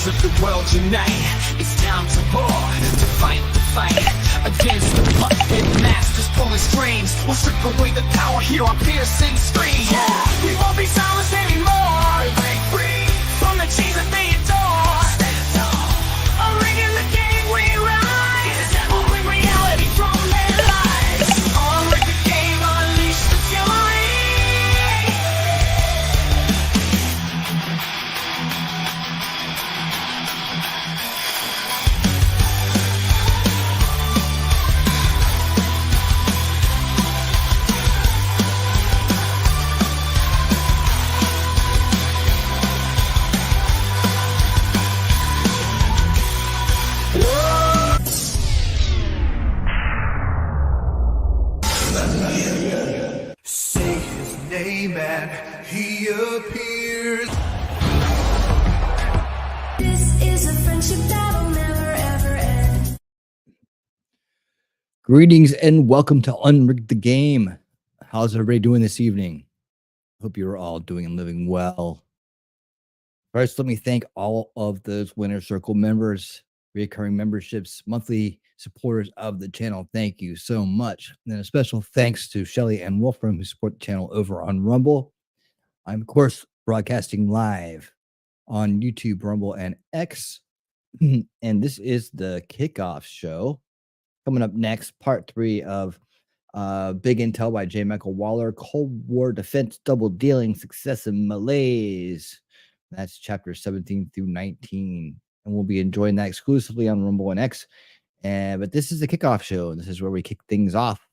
Leaders of the world unite. It's time to war, to fight the fight against the puppet masters pulling strings. We'll strip away the power, hear our piercing screams. Yeah, we won't be silenced anymore. We break free from the chains that they adore. Stand tall, unrigging the game we rise. Pulling reality from their lies. Unrig the game, unleash the fury. Say his name and he appears. This is a friendship that'll never ever end. Greetings and welcome to Unrig the Game. How's everybody doing this evening? Hope you're all doing and living well. First, let me thank all of those Winner Circle members, recurring memberships, monthly supporters of the channel. Thank you so much. And then a special thanks to Shelly and Wolfram who support the channel over on Rumble. I'm, of course, broadcasting live on YouTube, Rumble, and X. And this is the kickoff show. Coming up next, part 3 of Big Intel by J. Michael Waller, Cold War Defense Double Dealing, Success in Malaise. That's chapters 17 through 19. And we'll be enjoying that exclusively on Rumble and X. But this is the kickoff show. And this is where we kick things off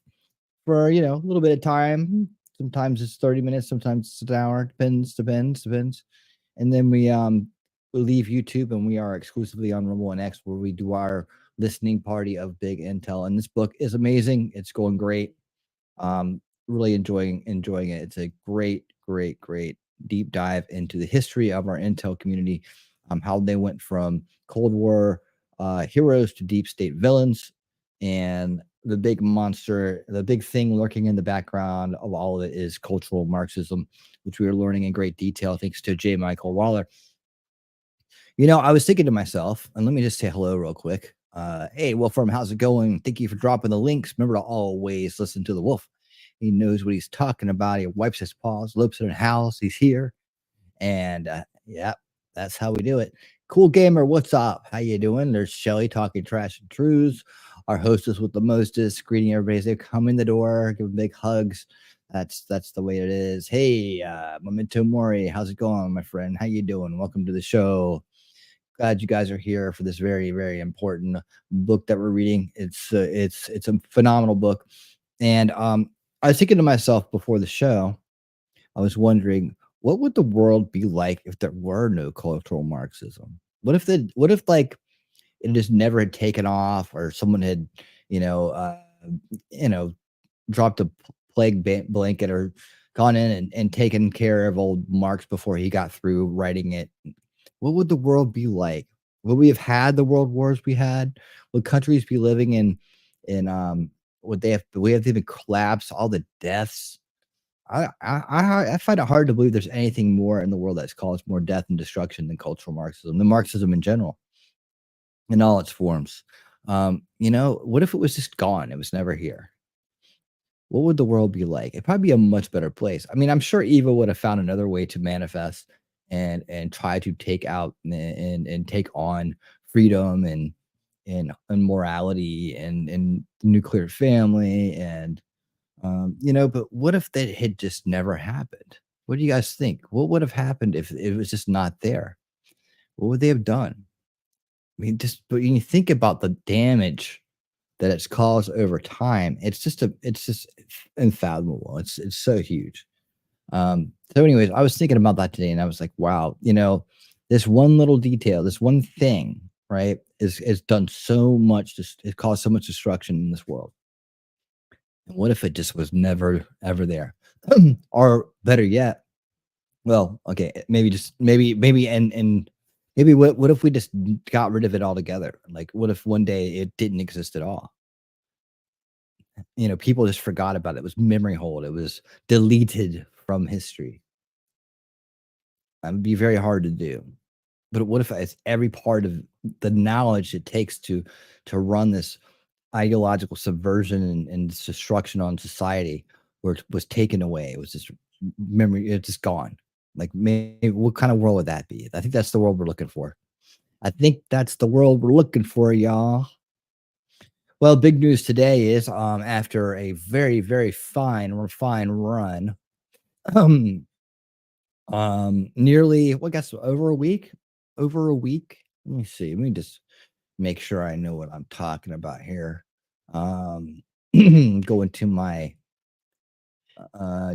for, a little bit of time. Sometimes it's 30 minutes. Sometimes it's an hour. Depends. And then we leave YouTube and we are exclusively on Rumble and X where we do our listening party of Big Intel. And this book is amazing. It's going great. Really enjoying it. It's a great deep dive into the history of our Intel community, how they went from Cold War heroes to deep state villains, and the big monster, the big thing lurking in the background of all of it is cultural Marxism, which we are learning in great detail thanks to J. Michael Waller. I was thinking to myself, and let me just say hello real quick. Hey, Wolfram, how's it going? Thank you for dropping the links. Remember to always listen to the wolf. He knows what he's talking about. He wipes his paws, loops in the house. He's here. And yeah, that's how we do it. Cool Gamer, what's up? How you doing? There's Shelly talking trash and truths. Our hostess with the mostest, greeting everybody as they come in the door, giving big hugs. That's the way it is. Hey, Memento Mori, how's it going, my friend? How you doing? Welcome to the show. Glad you guys are here for this very, very important book that we're reading. It's a phenomenal book. And I was thinking to myself before the show, I was wondering, what would the world be like if there were no cultural Marxism? What if like it just never had taken off, or someone had, dropped a plague blanket or gone in and taken care of old Marx before he got through writing it? What would the world be like? Would we have had the world wars we had? Would countries be living in would we have even collapsed all the deaths? I find it hard to believe there's anything more in the world that's caused more death and destruction than cultural Marxism, the Marxism in general, in all its forms. What if it was just gone? It was never here. What would the world be like? It'd probably be a much better place. I mean, I'm sure Eva would have found another way to manifest and try to take out and take on freedom and morality and the nuclear family but what if that had just never happened? What do you guys think? What would have happened if it was just not there? What would they have done? I mean, but when you think about the damage that it's caused over time, it's just unfathomable. It's so huge. So anyways, I was thinking about that today and I was like, wow, this one little detail, this one thing, right, is done so much, it caused so much destruction in this world. And what if it just was never, ever there? Or better yet, well, okay, maybe what if we just got rid of it altogether? Like, what if one day it didn't exist at all? People just forgot about it. It was memory hold. It was deleted from history. That would be very hard to do. But what if it's every part of the knowledge it takes to run this ideological subversion and destruction on society, where it was taken away? It was just memory, it's just gone. Like, maybe what kind of world would that be? I think that's the world we're looking for. I think that's the world we're looking for, y'all. Well, big news today is after a very, very fine run, nearly, well, I guess over a week. Over a week. Let me see. Let me just make sure I know what I'm talking about here. Go into my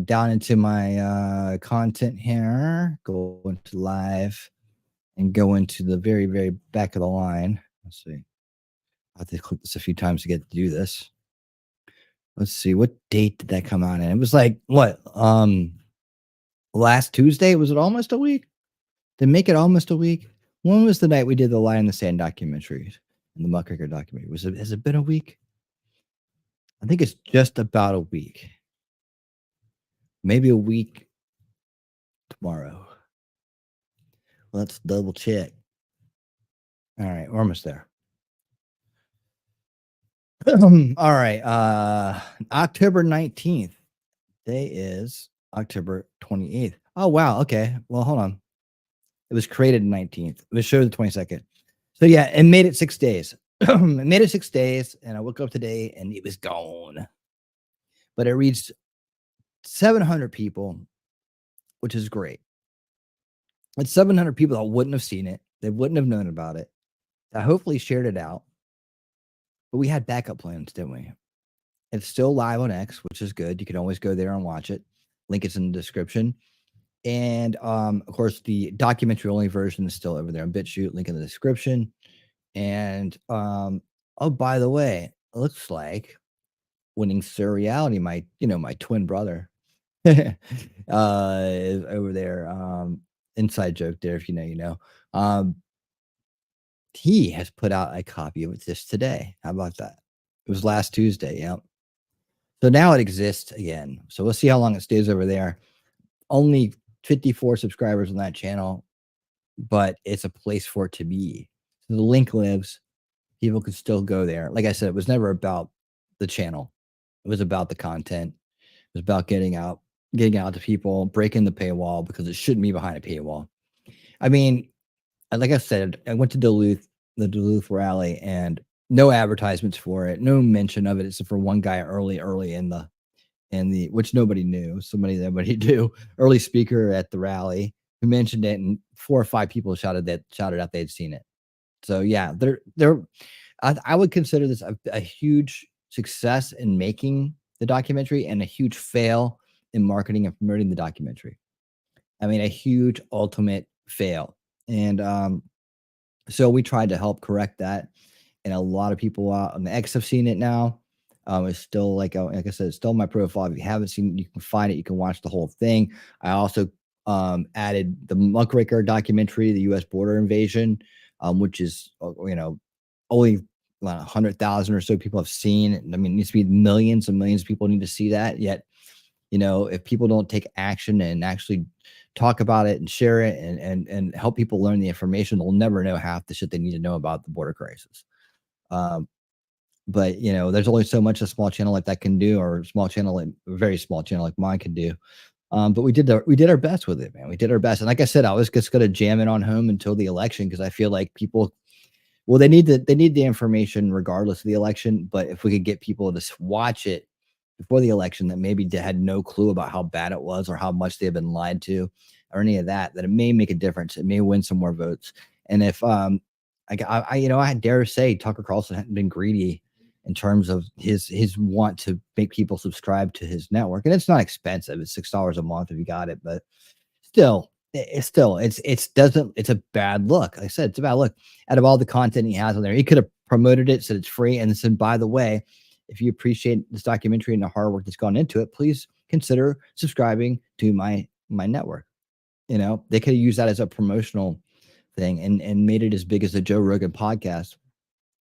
down into my content here, go into live, and go into the very, very back of the line. Let's see. I have to click this a few times to get to do this. Let's see, what date did that come out in? It was like what? Last Tuesday? Was it almost a week? Did it make it almost a week? When was the night we did the Lie in the Sand documentaries and the Muckraker documentary? Has it been a week? I think it's just about a week. Maybe a week tomorrow. Let's double check. All right, we're almost there. All right. October 19th. Today is October 28th. Oh, wow. Okay. Well, hold on. It was created 19th. It was showed the 22nd. So yeah, it made it 6 days. It made it 6 days, and I woke up today and it was gone. But it reached 700 people, which is great. It's 700 people that wouldn't have seen it. They wouldn't have known about it. I hopefully shared it out. But we had backup plans, didn't we? It's still live on X, which is good. You can always go there and watch it. Link is in the description. And of course, the documentary only version is still over there on BitChute. Link in the description. And oh, by the way, it looks like Winning Surreality, my twin brother, is over there. Inside joke there, if you know, you know. He has put out a copy of it just today. How about that? It was last Tuesday. Yeah. So now it exists again. So we'll see how long it stays over there. Only 54 subscribers on that channel, but it's a place for it to be. So the link lives. People can still go there. Like I said, it was never about the channel. It was about the content. It was about getting out to people, breaking the paywall, because it shouldn't be behind a paywall. I mean, like I said, I went to the Duluth rally, and no advertisements for it, no mention of it, except for one guy early in the which nobody knew, somebody that nobody knew, early speaker at the rally who mentioned it, and 4 or 5 people shouted out they'd seen it. So yeah, I would consider this a huge success in making the documentary and a huge fail in marketing and promoting the documentary. I mean, a huge ultimate fail. And so we tried to help correct that. And a lot of people on the X have seen it now. It's still like I said, it's still my profile. If you haven't seen it, you can find it. You can watch the whole thing. I also added the Muckraker documentary, the U.S. border invasion, which is only about 100,000 or so people have seen. I mean, it needs to be millions and millions of people need to see that. Yet, if people don't take action and actually talk about it and share it and help people learn the information, they'll never know half the shit they need to know about the border crisis. But there's only so much a small channel like that can do, or a very small channel like mine can do. But we did our best with it, man. We did our best. And like I said, I was just going to jam it on home until the election, because I feel like people, well, they need the information regardless of the election. But if we could get people to watch it before the election that maybe had no clue about how bad it was or how much they had been lied to or any of that, that it may make a difference. It may win some more votes. And if I dare say Tucker Carlson hadn't been greedy in terms of his want to make people subscribe to his network. And it's not expensive. It's $6 a month if you got it, but it's a bad look. Like I said, it's a bad look. Out of all the content he has on there, he could have promoted it, said it's free, and said, by the way, if you appreciate this documentary and the hard work that's gone into it, please consider subscribing to my network. They could have used that as a promotional thing and made it as big as the Joe Rogan podcast,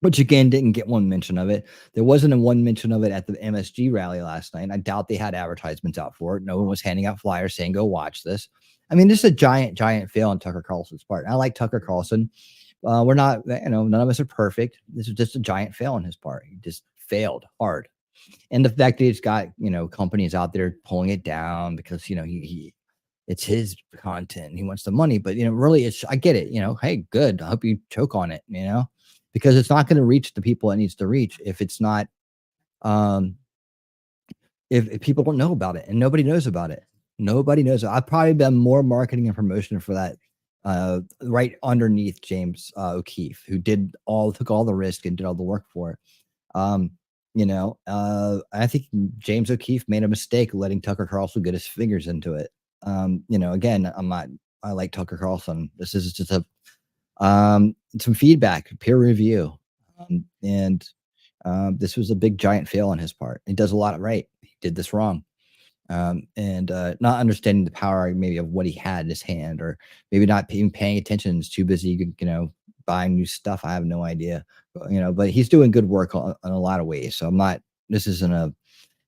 which again didn't get one mention of it. There wasn't a one mention of it at the MSG rally last night. I doubt they had advertisements out for it. No one was handing out flyers saying, go watch this. I mean, this is a giant fail on Tucker Carlson's part. I like Tucker Carlson. We're not, none of us are perfect. This is just a giant fail on his part. He just failed hard. And the fact that he's got, companies out there pulling it down because, he it's his content. He wants the money, but really I get it, hey, good. I hope you choke on it, because it's not going to reach the people it needs to reach if it's not, um, if people don't know about it, and nobody knows about it. Nobody knows. I've probably done more marketing and promotion for that, right underneath James O'Keefe, who took all the risk and did all the work for it. I think James O'Keefe made a mistake letting Tucker Carlson get his fingers into it. Again, I like Tucker Carlson. This is just some feedback, peer review. This was a big giant fail on his part. He does a lot right. He did this wrong. Not understanding the power maybe of what he had in his hand, or maybe not even paying attention. He's too busy, buying new stuff. I have no idea, but he's doing good work on a lot of ways. So this isn't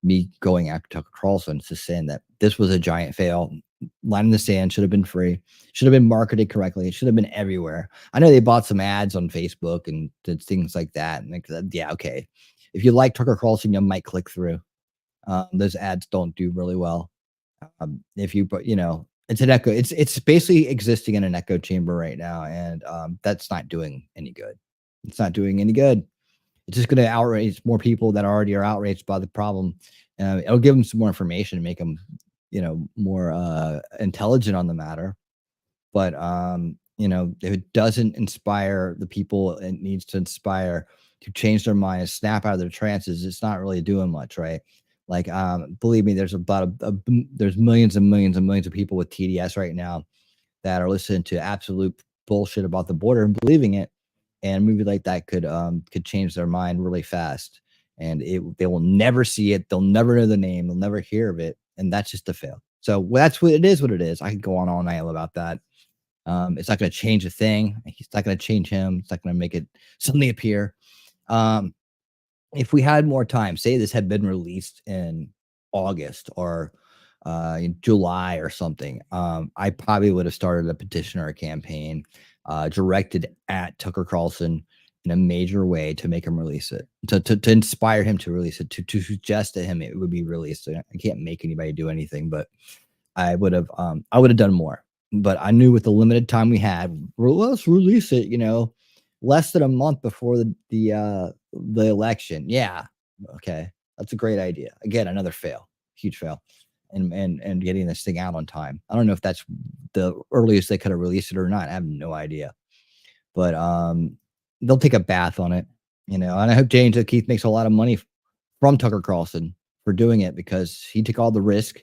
me going after Tucker Carlson. It's just saying that this was a giant fail. Line in the sand, should have been free, should have been marketed correctly. It should have been everywhere. I know they bought some ads on Facebook and did things like that. And yeah, okay. If you like Tucker Carlson, you might click through. Those ads don't do really well. It's an echo. It's basically existing in an echo chamber right now, and that's not doing any good. It's not doing any good. It's just going to outrage more people that already are outraged by the problem. It'll give them some more information and make them, more intelligent on the matter. But if it doesn't inspire the people it needs to inspire to change their minds, snap out of their trances, it's not really doing much, right? Like, believe me, there's there's millions and millions and millions of people with TDS right now that are listening to absolute bullshit about the border and believing it. And a movie like that could change their mind really fast. And they will never see it. They'll never know the name. They'll never hear of it. And that's just a fail. So that's what it is. What it is. I could go on all night about that. It's not going to change a thing. It's not going to change him. It's not going to make it suddenly appear. If we had more time, say this had been released in August or in July or something, I probably would have started a petition or a campaign directed at Tucker Carlson in a major way to make him release it, to inspire him to release it, to suggest to him it would be released. I can't make anybody do anything, but I would have done more. But I knew with the limited time we had, let's release it, less than a month before the election. Yeah. Okay. That's a great idea. Again, another fail, huge fail. And getting this thing out on time. I don't know if that's the earliest they could have released it or not. I have no idea. But they'll take a bath on it, and I hope James O'Keefe makes a lot of money from Tucker Carlson for doing it, because he took all the risk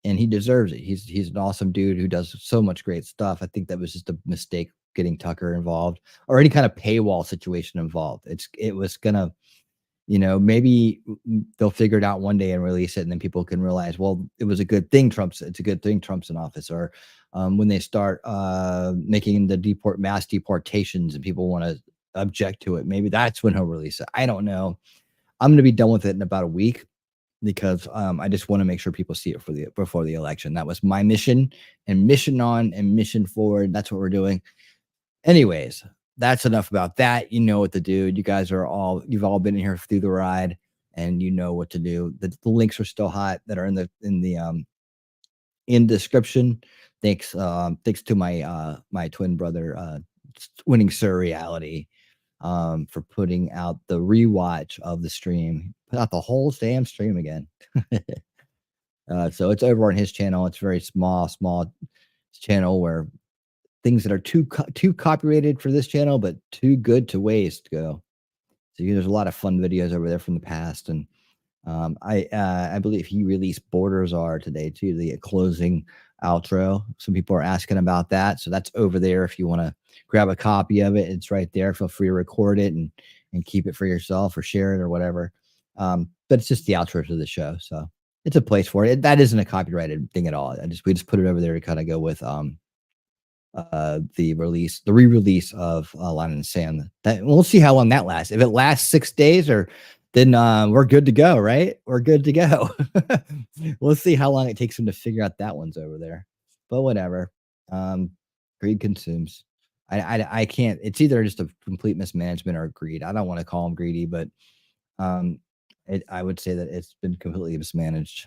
and he deserves it. He's an awesome dude who does so much great stuff. I think that was just a mistake getting Tucker involved, or any kind of paywall situation involved. It was gonna, maybe they'll figure it out one day and release it, and then people can realize, well, it was a good thing. It's a good thing Trump's in office. Or when they start making the mass deportations and people want to object to it, maybe that's when he'll release it. I don't know. I'm going to be done with it in about a week, because I just want to make sure people see it before the election. That was my mission, and mission on and mission forward. That's what we're doing. Anyways, that's enough about that. You know what to do. You guys you've all been in here through the ride, and you know what to do. The links are still hot that are in the description. Thanks to my twin brother, Winning Sir Reality, for putting out the rewatch of the stream. Put out the whole damn stream again. So it's over on his channel. It's a very small channel where things that are too copyrighted for this channel, but too good to waste go. So there's a lot of fun videos over there from the past. And I believe he released Borders Are today too, the closing outro. Some people are asking about that. So that's over there. If you want to grab a copy of it, it's right there. Feel free to record it and keep it for yourself or share it or whatever. But it's just the outro to the show. So it's a place for it. That isn't a copyrighted thing at all. We just put it over there to kind of go with the re-release of Line in the Sand. We'll see how long that lasts. If it lasts 6 days, then we're good to go, right? We're good to go. We'll see how long it takes them to figure out that one's over there. but whatever. Greed consumes. I can't. It's either just a complete mismanagement or greed. I don't want to call them greedy, but um, I would say that it's been completely mismanaged,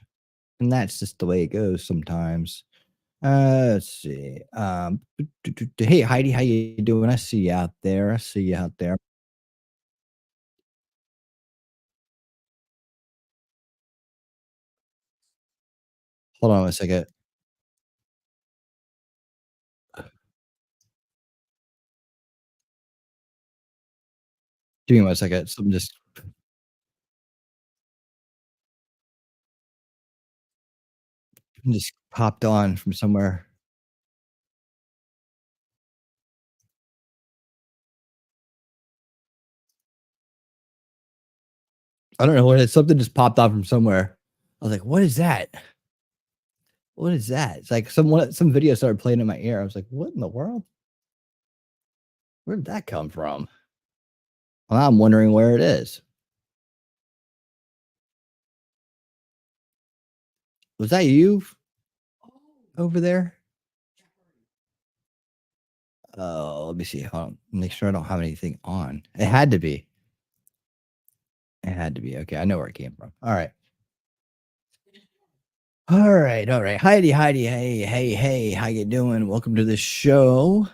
and that's just the way it goes sometimes. Let's see. Hey Heidi, how you doing? I see you out there. I see you out there. Hold on a second. Give me one second. Something just popped on from somewhere. I don't know what it is. Something just popped off from somewhere. I was like, "What is that? What is that?" It's like some video started playing in my ear. I was like, "What in the world? Where did that come from?" Well, now I'm wondering where it is. Was that you over there? Oh, let me see. Hold on. Make sure I don't have anything on. It had to be. It had to be. Okay, I know where it came from. All right. All right. All right. Heidi. Hey. How you doing? Welcome to the show.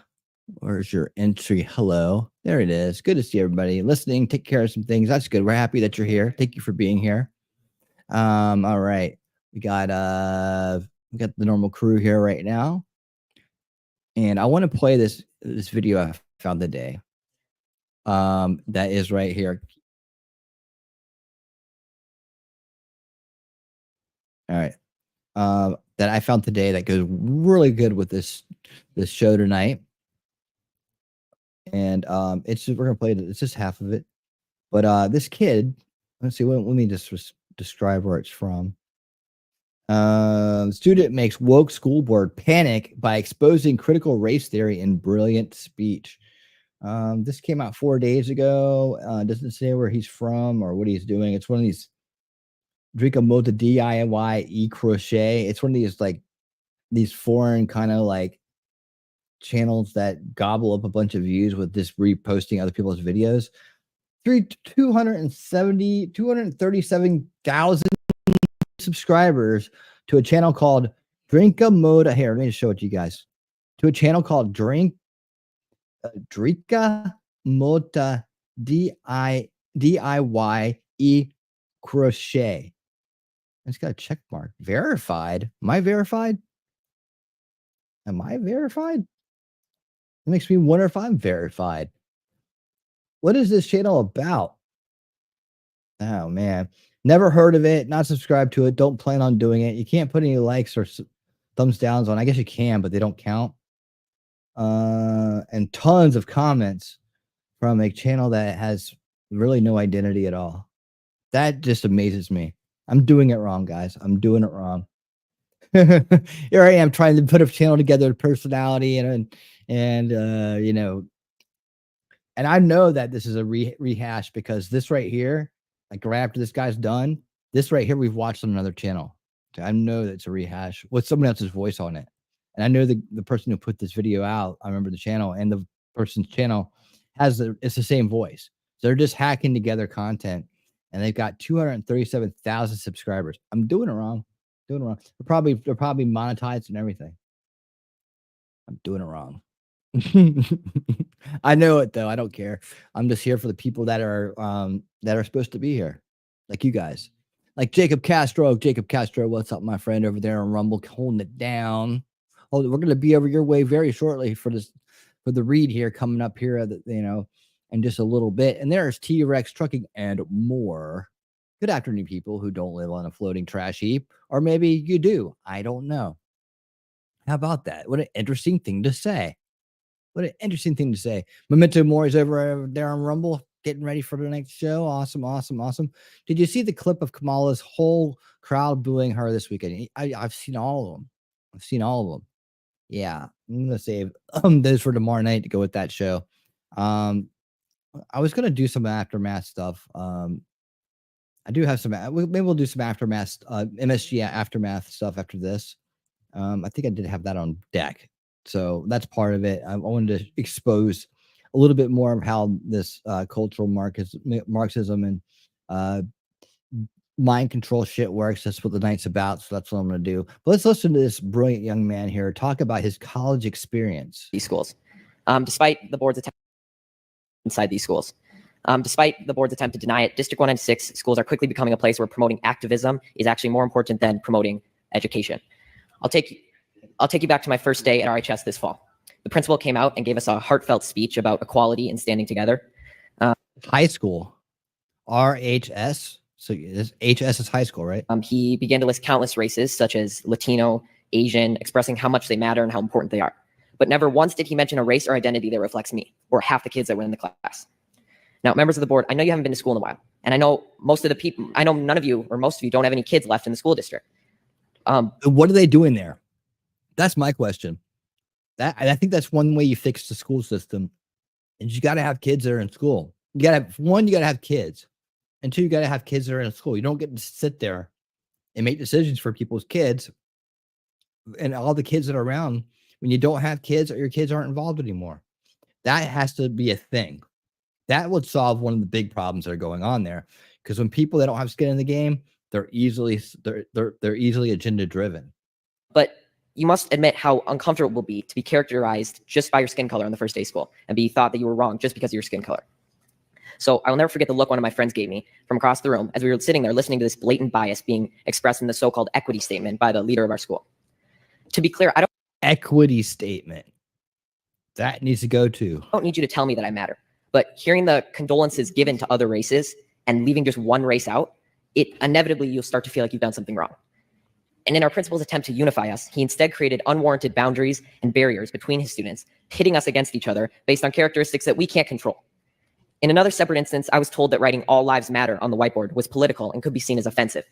Where's your entry? Hello. There it is. Good to see everybody listening. Take care of some things. That's good. We're happy that you're here. Thank you for being here. All right. We got the normal crew here right now. And I want to play this video I found today. That is right here. All right. That I found today that goes really good with this show tonight. And it's just, we're gonna play it. It's just half of it. But this kid, let's see. Let me just describe where it's from. Student makes woke school board panic by exposing critical race theory in brilliant speech. This came out 4 days ago. Doesn't say where he's from or what he's doing. It's one of these Drink a Mota DIY crochet. It's one of these like these foreign kind of like channels that gobble up a bunch of views with just reposting other people's videos. 237,000 subscribers to a channel called Drinka Moda. Here, let me just show it to you guys. To a channel called Drinka Mota DIY crochet. It's got a check mark. Verified. Am I verified? Am I verified? It makes me wonder if I'm verified. What is this channel about? Oh man, never heard of it. Not subscribed to it. Don't plan on doing it. You can't put any likes or thumbs downs on. I guess you can, but they don't count. And tons of comments from a channel that has really no identity at all. That just amazes me. I'm doing it wrong, guys. I'm doing it wrong. Here I am trying to put a channel together, personality, and you know, and I know that this is a rehash because this right here, like right after this guy's done, this right here we've watched on another channel. So I know that it's a rehash with someone else's voice on it, and I know the person who put this video out. I remember the channel, and the person's channel has it's the same voice. So they're just hacking together content, and they've got 237,000 subscribers. I'm doing it wrong. Doing it wrong. They're probably monetized and everything. I'm doing it wrong. I know it though. I don't care. I'm just here for the people that are supposed to be here, like you guys, like Jacob Castro. Jacob Castro, what's up, my friend over there on Rumble, holding it down. Oh, we're gonna be over your way very shortly for the read here coming up here. In just a little bit. And there's T-Rex Trucking and more. Good afternoon, people who don't live on a floating trash heap, or maybe you do. I don't know. How about that? What an interesting thing to say. What an interesting thing to say. Memento Mori's over there on Rumble, getting ready for the next show. Awesome. Did you see the clip of Kamala's whole crowd booing her this weekend? I've seen all of them. Yeah, I'm gonna save those for tomorrow night to go with that show. I was gonna do some aftermath stuff. I do have some. Maybe we'll do some aftermath, MSG aftermath stuff after this. I think I did have that on deck. So that's part of it. I wanted to expose a little bit more of how this cultural Marxism and mind control shit works. That's what the night's about. So that's what I'm going to do. But let's listen to this brilliant young man here talk about his college experience. These schools, despite the board's attempt inside these schools. Despite the board's attempt to deny it, District 196 schools are quickly becoming a place where promoting activism is actually more important than promoting education. I'll take you back to my first day at RHS this fall. The principal came out and gave us a heartfelt speech about equality and standing together. High school, RHS. So this HS is high school, right? He began to list countless races, such as Latino, Asian, expressing how much they matter and how important they are. But never once did he mention a race or identity that reflects me, or half the kids that were in the class. Now, members of the board, I know you haven't been to school in a while, and I know none of you or most of you don't have any kids left in the school district. What are they doing there? That's my question. I think that's one way you fix the school system. And you got to have kids that are in school. You got to have you got to have kids. And two, you got to have kids that are in school. You don't get to sit there and make decisions for people's kids and all the kids that are around when you don't have kids or your kids aren't involved anymore. That has to be a thing. That would solve one of the big problems that are going on there. Because when people that don't have skin in the game, they're easily agenda driven. But you must admit how uncomfortable it will be to be characterized just by your skin color on the first day of school and be thought that you were wrong just because of your skin color. So I will never forget the look one of my friends gave me from across the room as we were sitting there listening to this blatant bias being expressed in the so-called equity statement by the leader of our school. To be clear, equity statement. That needs to go to. I don't need you to tell me that I matter. But hearing the condolences given to other races and leaving just one race out, it inevitably you'll start to feel like you've done something wrong. And in our principal's attempt to unify us, he instead created unwarranted boundaries and barriers between his students, pitting us against each other based on characteristics that we can't control. In another separate instance, I was told that writing "All Lives Matter" on the whiteboard was political and could be seen as offensive.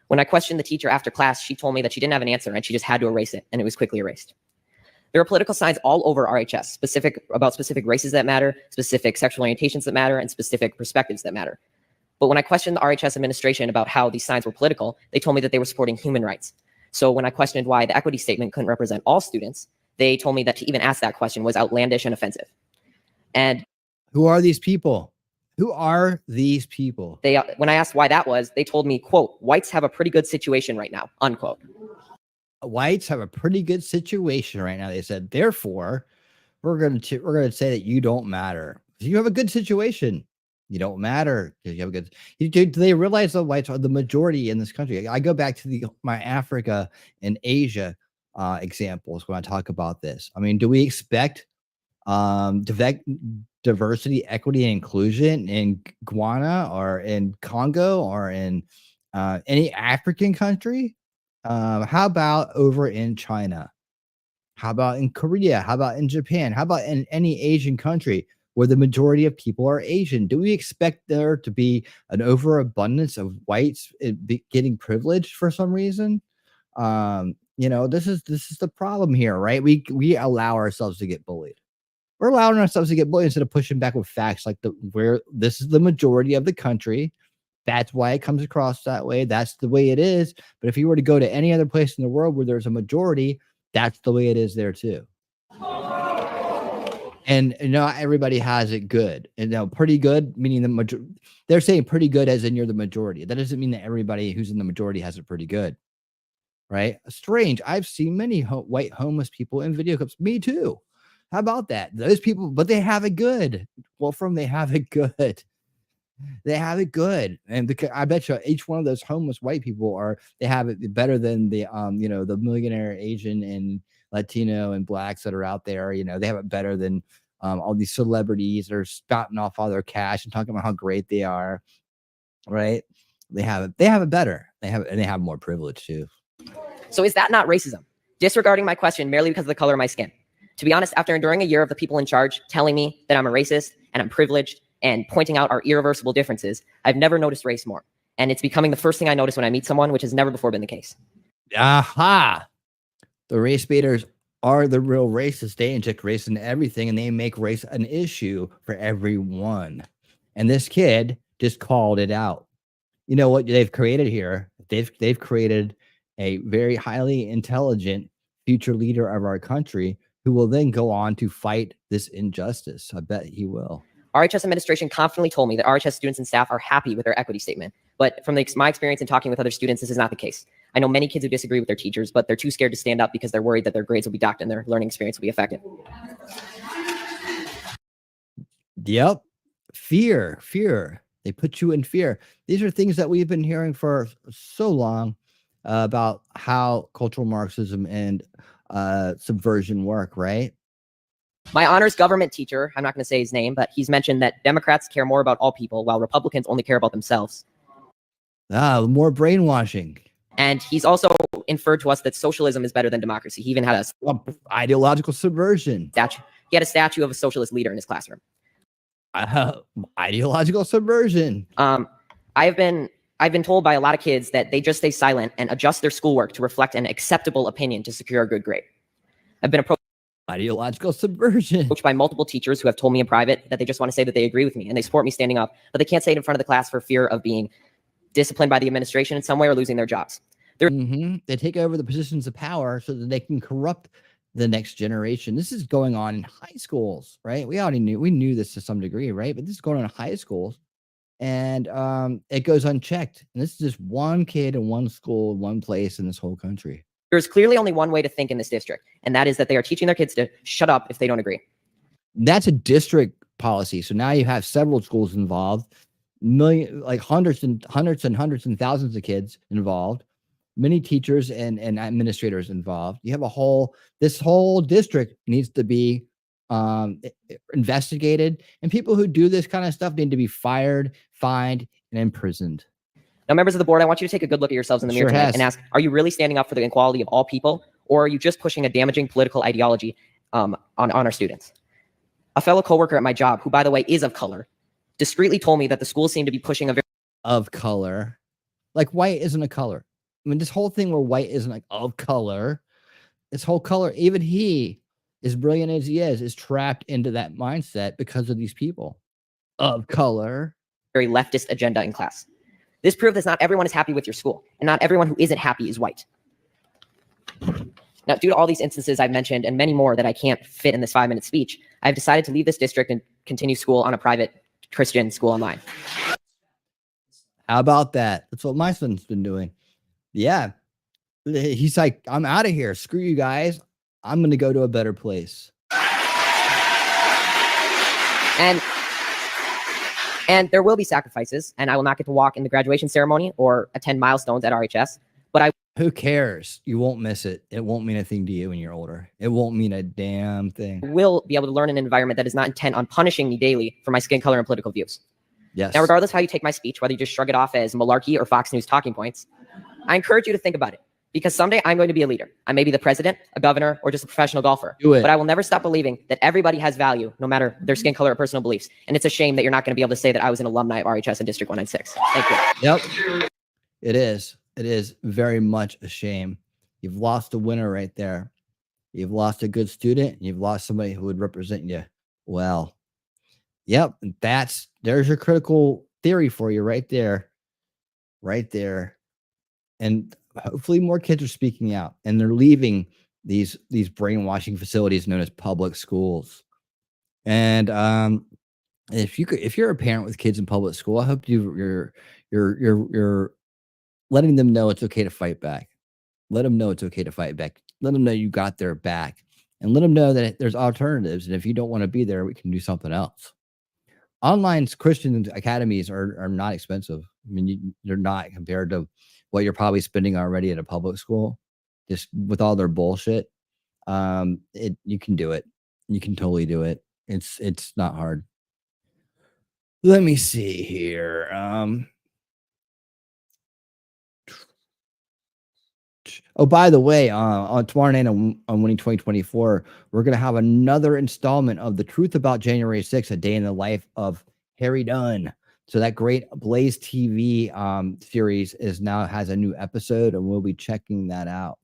When I questioned the teacher after class, she told me that she didn't have an answer and she just had to erase it, and it was quickly erased. There are political signs all over RHS, about specific races that matter, specific sexual orientations that matter, and specific perspectives that matter. But when I questioned the RHS administration about how these signs were political, they told me that they were supporting human rights. So when I questioned why the equity statement couldn't represent all students, they told me that to even ask that question was outlandish and offensive. And who are these people? Who are these people? When I asked why that was, they told me, quote, "Whites have a pretty good situation right now," unquote. Whites have a pretty good situation right now. They said, therefore, we're going to say that you don't matter. You have a good situation. You don't matter because you have a good. Do they realize that whites are the majority in this country? I go back to my Africa and Asia examples when I talk about this. I mean, do we expect diversity, equity, and inclusion in Ghana or in Congo or in any African country? How about over in China? How about in Korea? How about in Japan? How about in any Asian country where the majority of people are Asian? Do we expect there to be an overabundance of whites getting privileged for some reason? This is the problem here, right? We allow ourselves to get bullied. We're allowing ourselves to get bullied instead of pushing back with facts like where this is the majority of the country. That's why it comes across that way. That's the way it is. But if you were to go to any other place in the world where there's a majority, that's the way it is there too. And not everybody has it good. And pretty good, meaning they're saying pretty good as in you're the majority. That doesn't mean that everybody who's in the majority has it pretty good. Right? Strange. I've seen many white homeless people in video clips. Me too. How about that? Those people, but they have it good. Well, they have it good. They have it good. And because I bet you each one of those homeless white people they have it better than the the millionaire Asian and Latino and blacks that are out there. They have it better than all these celebrities that are spouting off all their cash and talking about how great they are. Right? They have it better. They have more privilege too. So is that not racism? Disregarding my question merely because of the color of my skin? To be honest, after enduring a year of the people in charge telling me that I'm a racist and I'm privileged and pointing out our irreversible differences, I've never noticed race more. And it's becoming the first thing I notice when I meet someone, which has never before been the case. Aha! The race baiters are the real racists. They inject race into everything and they make race an issue for everyone. And this kid just called it out. You know what they've created here? They've created a very highly intelligent future leader of our country who will then go on to fight this injustice. I bet he will. RHS administration confidently told me that RHS students and staff are happy with their equity statement. But from my experience in talking with other students, this is not the case. I know many kids who disagree with their teachers, but they're too scared to stand up because they're worried that their grades will be docked and their learning experience will be affected. Yep. Fear. They put you in fear. These are things that we've been hearing for so long about how cultural Marxism and subversion work, right? My honors government teacher, I'm not going to say his name, but he's mentioned that Democrats care more about all people while Republicans only care about themselves. More brainwashing. And he's also inferred to us that socialism is better than democracy. He even had a Ideological subversion. statue. He had a statue of a socialist leader in his classroom. Ideological subversion. I've been told by a lot of kids that they just stay silent and adjust their schoolwork to reflect an acceptable opinion to secure a good grade. I've been approached Ideological subversion. by multiple teachers who have told me in private that they just want to say that they agree with me and they support me standing up, but they can't say it in front of the class for fear of being disciplined by the administration in some way or losing their jobs. They take over the positions of power so that they can corrupt the next generation. This is going on in high schools, right? We knew this to some degree, right? But this is going on in high schools, and it goes unchecked. And this is just one kid in one school, one place in this whole country. There's clearly only one way to think in this district, and that is that they are teaching their kids to shut up if they don't agree. That's a district policy. So now you have several schools involved, hundreds and thousands of kids involved, many teachers and administrators involved. You have this whole district needs to be investigated, and people who do this kind of stuff need to be fired, fined, and imprisoned. Now, members of the board, I want you to take a good look at yourselves in the mirror tonight and ask, are you really standing up for the equality of all people, or are you just pushing a damaging political ideology on our students? A fellow coworker at my job, who, by the way, is of color, discreetly told me that the schools seem to be pushing a very of color. Like white isn't a color. I mean, this whole thing where white isn't like of color, this whole color, even he, as brilliant as he is trapped into that mindset because of these people of color. very leftist agenda in class. This proved that not everyone is happy with your school, and not everyone who isn't happy is white. Now, due to all these instances I've mentioned and many more that I can't fit in this 5-minute speech, I've decided to leave this district and continue school on a private Christian school online. How about that? That's what my son's been doing. Yeah. He's like, I'm out of here. Screw you guys. I'm going to go to a better place. And there will be sacrifices, and I will not get to walk in the graduation ceremony or attend milestones at RHS, but who cares? You won't miss it. It won't mean a thing to you when you're older. It won't mean a damn thing. will be able to learn in an environment that is not intent on punishing me daily for my skin color and political views. Yes. Now, regardless of how you take my speech, whether you just shrug it off as malarkey or Fox News talking points, I encourage you to think about it. Because someday I'm going to be a leader. I may be the president, a governor, or just a professional golfer. Do it. But I will never stop believing that everybody has value, no matter their skin color or personal beliefs. And it's a shame that you're not going to be able to say that I was an alumni of RHS in District 196. Thank you. Yep. It is. It is very much a shame. You've lost a winner right there. You've lost a good student. You've lost somebody who would represent you well. Yep. There's your critical theory for you right there. Right there. And hopefully more kids are speaking out and they're leaving these brainwashing facilities known as public schools. And if you're a parent with kids in public school, I hope you're letting them know it's okay to fight back. Let them know it's okay to fight back. Let them know you got their back, and let them know that there's alternatives. And if you don't want to be there, we can do something else. Online Christian academies are not expensive. I mean, they're not compared to what you're probably spending already at a public school, just with all their bullshit. You can do it. You can totally do it. It's not hard. Let me see here. Oh, by the way, on tomorrow night on Winning 2024, we're going to have another installment of The Truth About January 6th, A Day in the Life of Harry Dunn. So that great Blaze TV series has a new episode, and we'll be checking that out.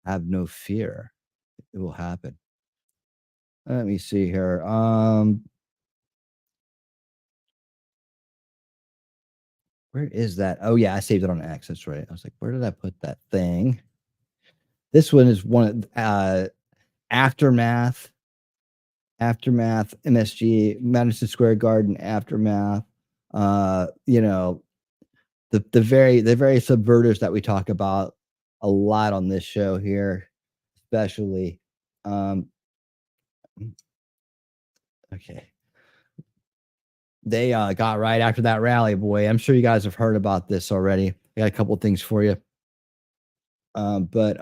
Have no fear. It will happen. Let me see here. Where is that? Oh, yeah, I saved it on X. That's right. I was like, where did I put that thing? This one is one Aftermath, MSG, Madison Square Garden, Aftermath. You know, the very subverters that we talk about a lot on this show here, especially. Okay. They got right after that rally, boy. I'm sure you guys have heard about this already. I got a couple things for you. But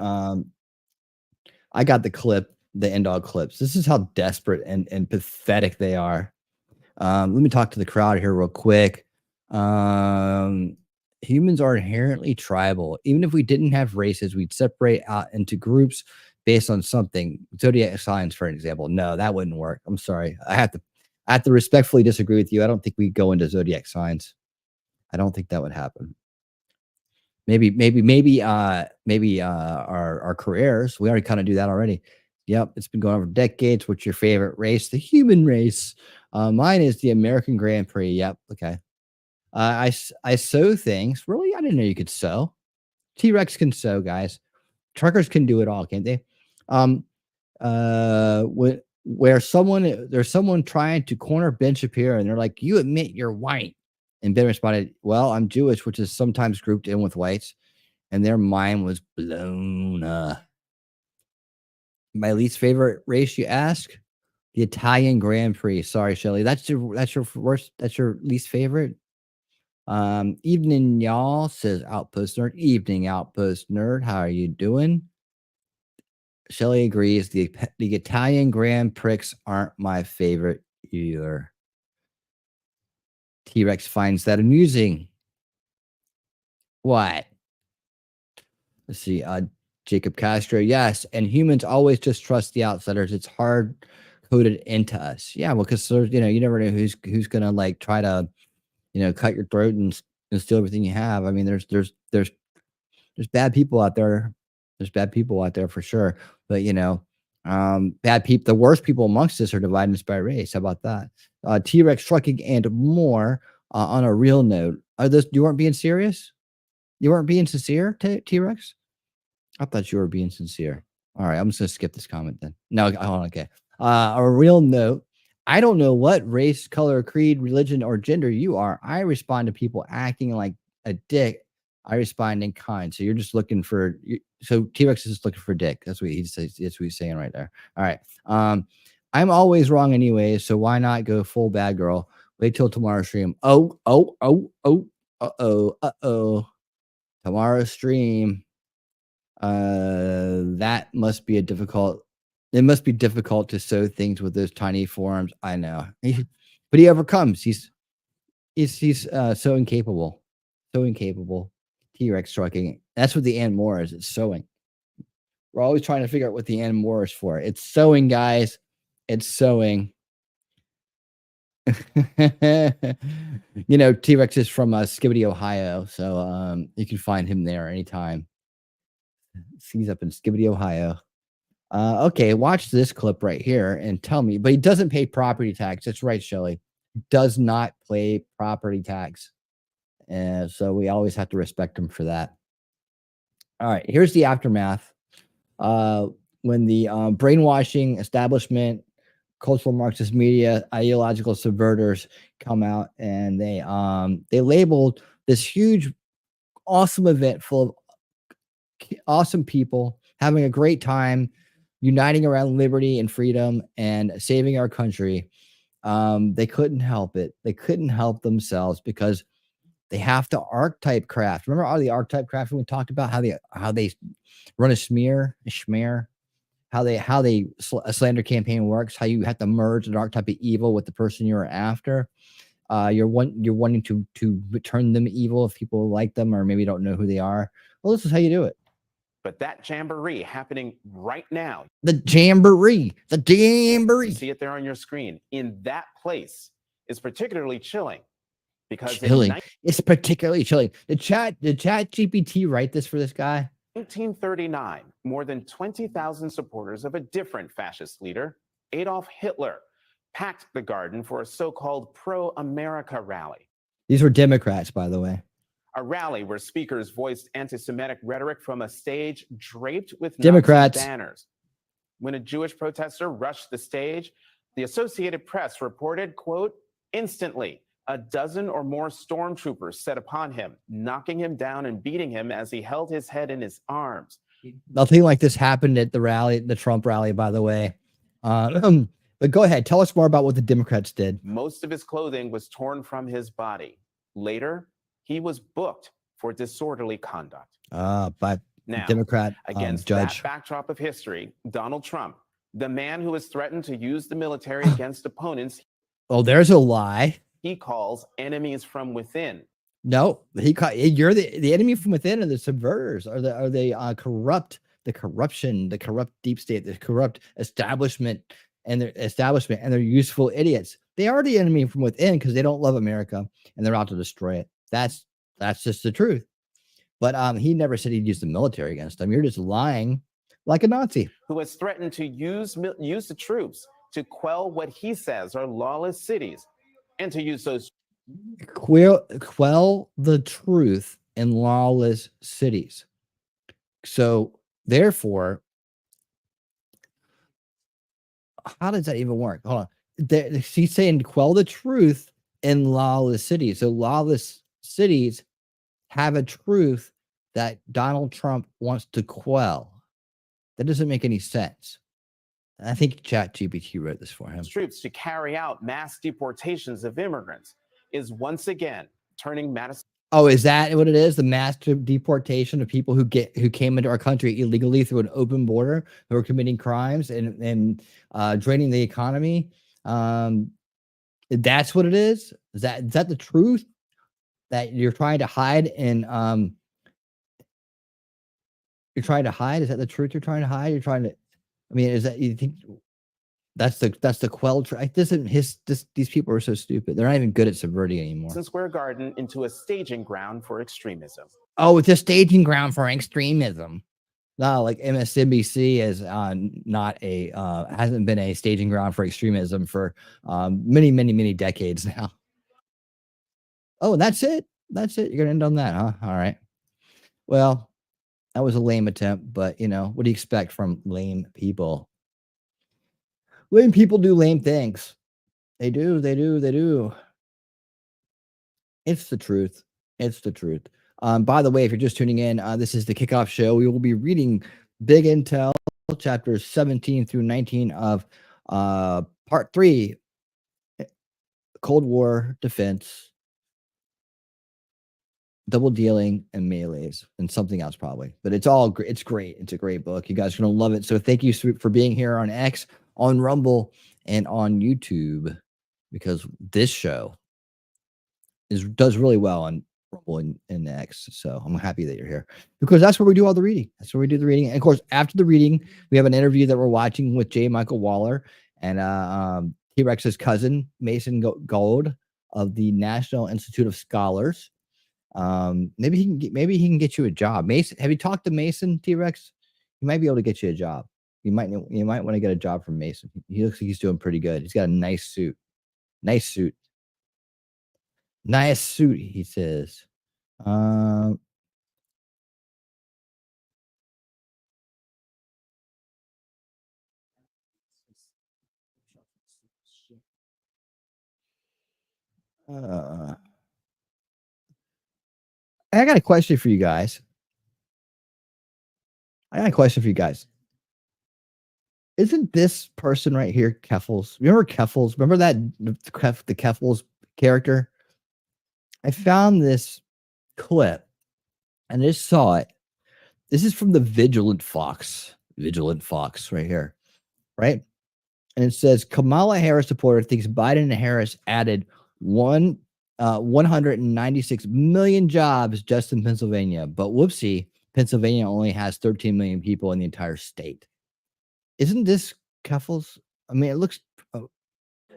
I got the clip, the end dog clips. This is how desperate and pathetic they are. Let me talk to the crowd here real quick. Humans are inherently tribal. Even if we didn't have races, we'd separate out into groups based on something. Zodiac signs, for example. No, that wouldn't work. I'm sorry. I have to respectfully disagree with you. I don't think we go into zodiac signs. I don't think that would happen. Maybe our careers. We already kind of do that already. Yep, it's been going on for decades. What's your favorite race? The human race. Mine is the American Grand Prix. Yep. Okay. I sew things. Really? I didn't know you could sew. T-Rex can sew, guys. Truckers can do it all, can't they? Where there's someone trying to corner Ben Shapiro, and they're like, "You admit you're white," and Ben responded, "Well, I'm Jewish," which is sometimes grouped in with whites, and their mind was blown up. My least favorite race, you ask? The Italian Grand Prix. Sorry, Shelly. That's your worst. That's your least favorite. Evening, y'all, says Outpost Nerd. Evening, Outpost Nerd. How are you doing? Shelly agrees. The Italian Grand Prix aren't my favorite either. T-Rex finds that amusing. What? Let's see. Jacob Castro. Yes, and humans always just trust the outsiders. It's hard coded into us. Yeah, well, because you never know who's gonna like try to cut your throat and steal everything you have. I mean, there's bad people out there. There's bad people out there for sure. But bad people. The worst people amongst us are divided us by race. How about that? T-Rex trucking and more. On a real note, you weren't being serious? You weren't being sincere, T-Rex? I thought you were being sincere. All right, I'm just gonna skip this comment then. No, hold on. Okay. A real note. I don't know what race, color, creed, religion, or gender you are. I respond to people acting like a dick. I respond in kind. So you're just looking for. So T-Rex is just looking for dick. That's what he says. That's what he's saying right there. All right. I'm always wrong anyway. So why not go full bad girl? Wait till tomorrow's stream. Tomorrow's stream. That must be it must be difficult to sew things with those tiny forearms. I know, but he overcomes. He's so incapable. T-Rex trucking. That's what the and more is. It's sewing. We're always trying to figure out what the and more is for. It's sewing, guys. It's sewing. T-Rex is from Skibidi, Ohio, so you can find him there anytime. He's up in Skibidi, Ohio. Okay, watch this clip right here and tell me. But he doesn't pay property tax. That's right, Shelly. Does not pay property tax. And so we always have to respect him for that. All right, here's the aftermath. When the brainwashing establishment, cultural Marxist media, ideological subverters come out, and they labeled this huge, awesome event full of awesome people having a great time, uniting around liberty and freedom and saving our country. They couldn't help it. They couldn't help themselves because they have to archetype craft. Remember all the archetype craft we talked about, how they run a schmear, how a slander campaign works, how you have to merge an archetype of evil with the person you're after. You're wanting to turn them evil if people like them or maybe don't know who they are. Well, this is how you do it. But that jamboree happening right now. The jamboree. You see it there on your screen. In that place is particularly chilling because it's particularly chilling. Did Chat GPT write this for this guy? 1939, more than 20,000 supporters of a different fascist leader, Adolf Hitler, packed the garden for a so-called pro-America rally. These were Democrats, by the way. A rally where speakers voiced anti-Semitic rhetoric from a stage draped with Democrats. Nazi banners. When a Jewish protester rushed the stage, the Associated Press reported, quote, instantly, a dozen or more stormtroopers set upon him, knocking him down and beating him as he held his head in his arms. Nothing like this happened at the rally, the Trump rally, by the way. But go ahead, tell us more about what the Democrats did. Most of his clothing was torn from his body. Later, he was booked for disorderly conduct. By Now, Democrat against judge. that backdrop of history, Donald Trump, the man who has threatened to use the military against opponents Oh, there's a lie. he calls enemies from within. No, you're the enemy from within, are the subverters, are the corrupt, the corruption, the corrupt deep state, the corrupt establishment, and their useful idiots. They are the enemy from within because they don't love America and they're out to destroy it. That's just the truth. But he never said he'd use the military against them. You're just lying like a Nazi. Who has threatened to use the troops to quell what he says are lawless cities and to use those Quell the truth in lawless cities. So therefore, how does that even work? Hold on. He's saying quell the truth in lawless cities. So lawless cities have a truth that Donald Trump wants to quell. That doesn't make any sense. I think ChatGPT wrote this for him. troops to carry out mass deportations of immigrants is once again turning Madison. Oh, is that what it is? The mass deportation of people who came into our country illegally through an open border, who are committing crimes and draining the economy. That's what it is. Is that the truth that you're trying to hide? And you're trying to hide. Is that the truth you're trying to hide? You're trying to. I mean, is that you think? That's the quell. These people are so stupid. They're not even good at subverting anymore. Square Garden into a staging ground for extremism. Oh, it's a staging ground for extremism. No, like MSNBC is hasn't been a staging ground for extremism for many decades now. Oh, that's it. That's it. You're gonna end on that, huh? All right. Well, that was a lame attempt, but what do you expect from lame people? Lame people do lame things. They do. It's the truth. It's the truth. By the way, if you're just tuning in, this is the kickoff show. We will be reading Big Intel, chapters 17 through 19 of part 3, Cold War Defense, Double Dealing, and Malaise, and something else probably. But it's all great. It's great. It's a great book. You guys are going to love it. So thank you for being here on X, on Rumble, and on YouTube, because this show does really well on Rumble and X. So I'm happy that you're here, because that's where we do all the reading. That's where we do the reading. And of course, after the reading, we have an interview that we're watching with J. Michael Waller and T-Rex's cousin, Mason Gold of the National Institute of Scholars. Maybe he can get you a job. Mason, have you talked to Mason, T-Rex? He might be able to get you a job. You might want to get a job from Mason. He looks like he's doing pretty good. He's got a nice suit. Nice suit, he says. I got a question for you guys. Isn't this person right here Keffels? Remember Keffels? Remember that the Keffels character? I found this clip and I just saw it. This is from the Vigilant Fox right here, right? And it says Kamala Harris supporter thinks Biden and Harris added 196 million jobs just in Pennsylvania, but whoopsie, Pennsylvania only has 13 million people in the entire state. Isn't this Keffels? I mean, it looks.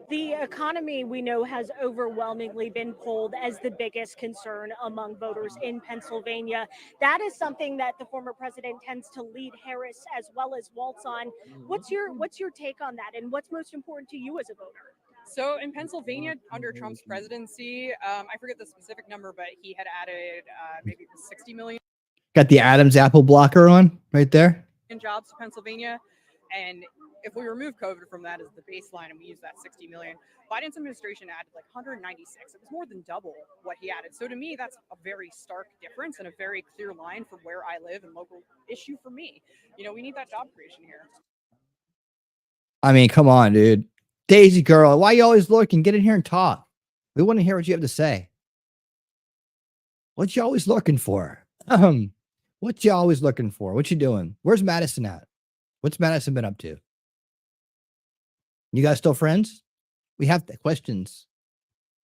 The economy, we know, has overwhelmingly been polled as the biggest concern among voters in Pennsylvania. That is something that the former president tends to lead Harris as well as Waltz on. What's your take on that, and what's most important to you as a voter? So in Pennsylvania, under Trump's presidency, I forget the specific number, but he had added maybe 60 million Got the Adam's apple blocker on right there. jobs to Pennsylvania. And if we remove COVID from that as the baseline and we use that 60 million, Biden's administration added like 196. It was more than double what he added. So to me, that's a very stark difference and a very clear line from where I live and local issue for me. You know, we need that job creation here. I mean, come on, dude. Daisy girl, why you always lurking? Get in here and talk. We want to hear what you have to say. What you always looking for? What you always looking for? What you doing? Where's Madison at? What's Madison been up to? You guys still friends? We have questions.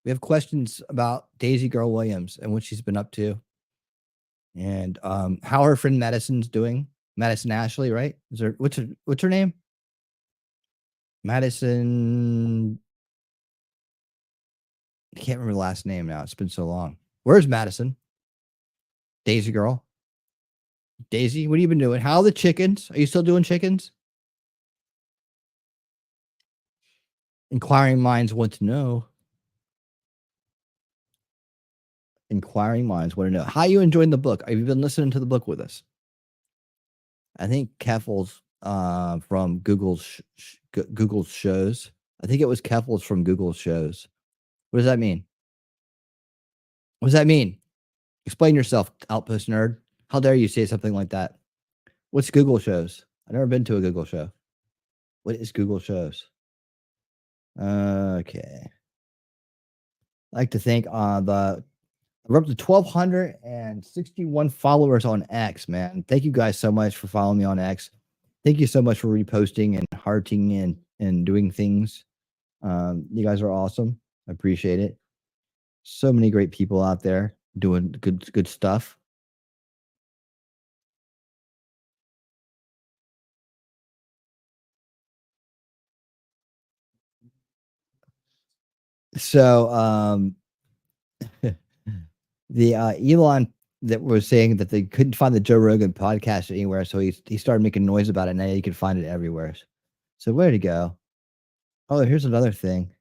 We have questions about Daisy Girl Williams and what she's been up to. And how her friend Madison's doing. Madison Ashley, right? Is there what's her name? Madison. I can't remember the last name now. It's been so long. Where's Madison? Daisy Girl. Daisy, what have you been doing? How are the chickens? Are you still doing chickens? Inquiring minds want to know. Inquiring minds want to know. How are you enjoying the book? Have you been listening to the book with us? I think Keffel's from Google's shows. I think it was Keffel's from Google's shows. What does that mean? What does that mean? Explain yourself, Outpost Nerd. How dare you say something like that? What's Google shows? I've never been to a Google show. What is Google shows? Okay. I'd like to thank we're up to 1,261 followers on X, man. Thank you guys so much for following me on X. Thank you so much for reposting and hearting and doing things. You guys are awesome. I appreciate it. So many great people out there doing good stuff. So the Elon that was saying that they couldn't find the Joe Rogan podcast anywhere, so he started making noise about it. Now you can find it everywhere. So where to go? Oh, here's another thing.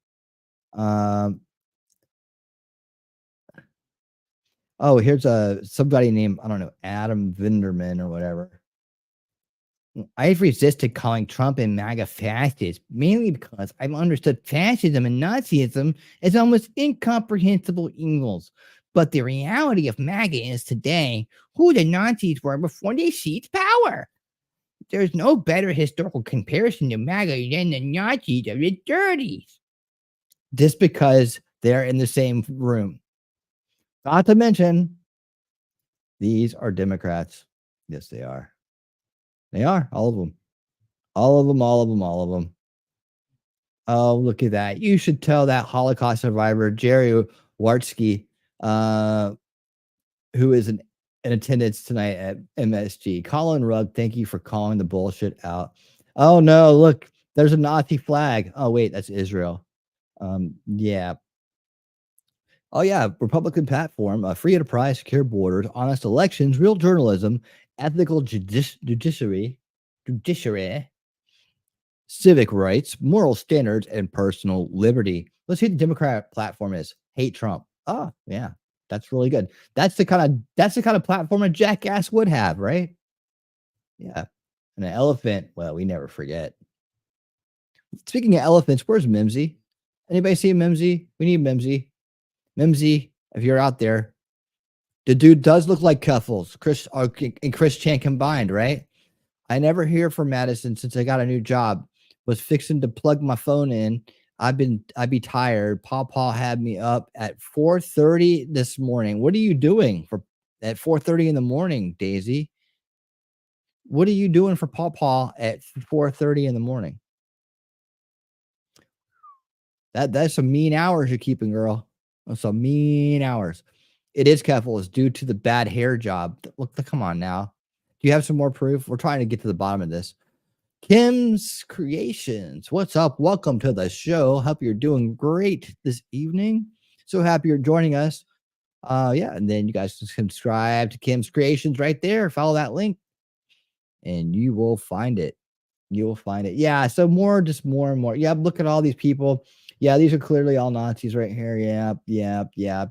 Oh, here's somebody named, I don't know, Adam Vinderman or whatever. I've resisted calling Trump and MAGA fascist, mainly because I've understood fascism and Nazism as almost incomprehensible evils. But the reality of MAGA is today who the Nazis were before they seized power. There's no better historical comparison to MAGA than the Nazis of the 30s. Just because they're in the same room. Not to mention, these are Democrats. Yes, they are. They are. All of them. All of them, all of them, all of them. Oh, look at that. You should tell that Holocaust survivor, Jerry Wartsky, who is in attendance tonight at MSG. Colin Rugg, thank you for calling the bullshit out. Oh, no, look. There's a Nazi flag. Oh, wait, that's Israel. Yeah. Oh, yeah. Republican platform, free enterprise, secure borders, honest elections, real journalism, ethical judiciary, civic rights, moral standards, and personal liberty. Let's see what the Democrat platform is. Hate Trump. Oh, yeah. That's really good. That's the kind of platform a jackass would have, right? Yeah. And an elephant. Well, we never forget. Speaking of elephants, where's Mimsy? Anybody see Mimsy? We need Mimsy. Mimsy, if you're out there, the dude does look like Keffels, Chris and Chris Chan combined, right? I never hear from Madison since I got a new job. Was fixing to plug my phone in. I'd be tired. Paw had me up at 4:30 this morning. What are you doing at 4:30 in the morning, Daisy? What are you doing for Paw at 4:30 in the morning? That's some mean hours you're keeping, girl. That's some mean hours. It is Keffel. It's due to the bad hair job. Look, come on now. Do you have some more proof? We're trying to get to the bottom of this. Kim's Creations. What's up? Welcome to the show. Hope you're doing great this evening. So happy you're joining us. Yeah, and then you guys can subscribe to Kim's Creations right there. Follow that link, and you will find it. You will find it. Yeah, so more and more. Yeah, look at all these people. Yeah, these are clearly all Nazis right here. Yep, yep, yep.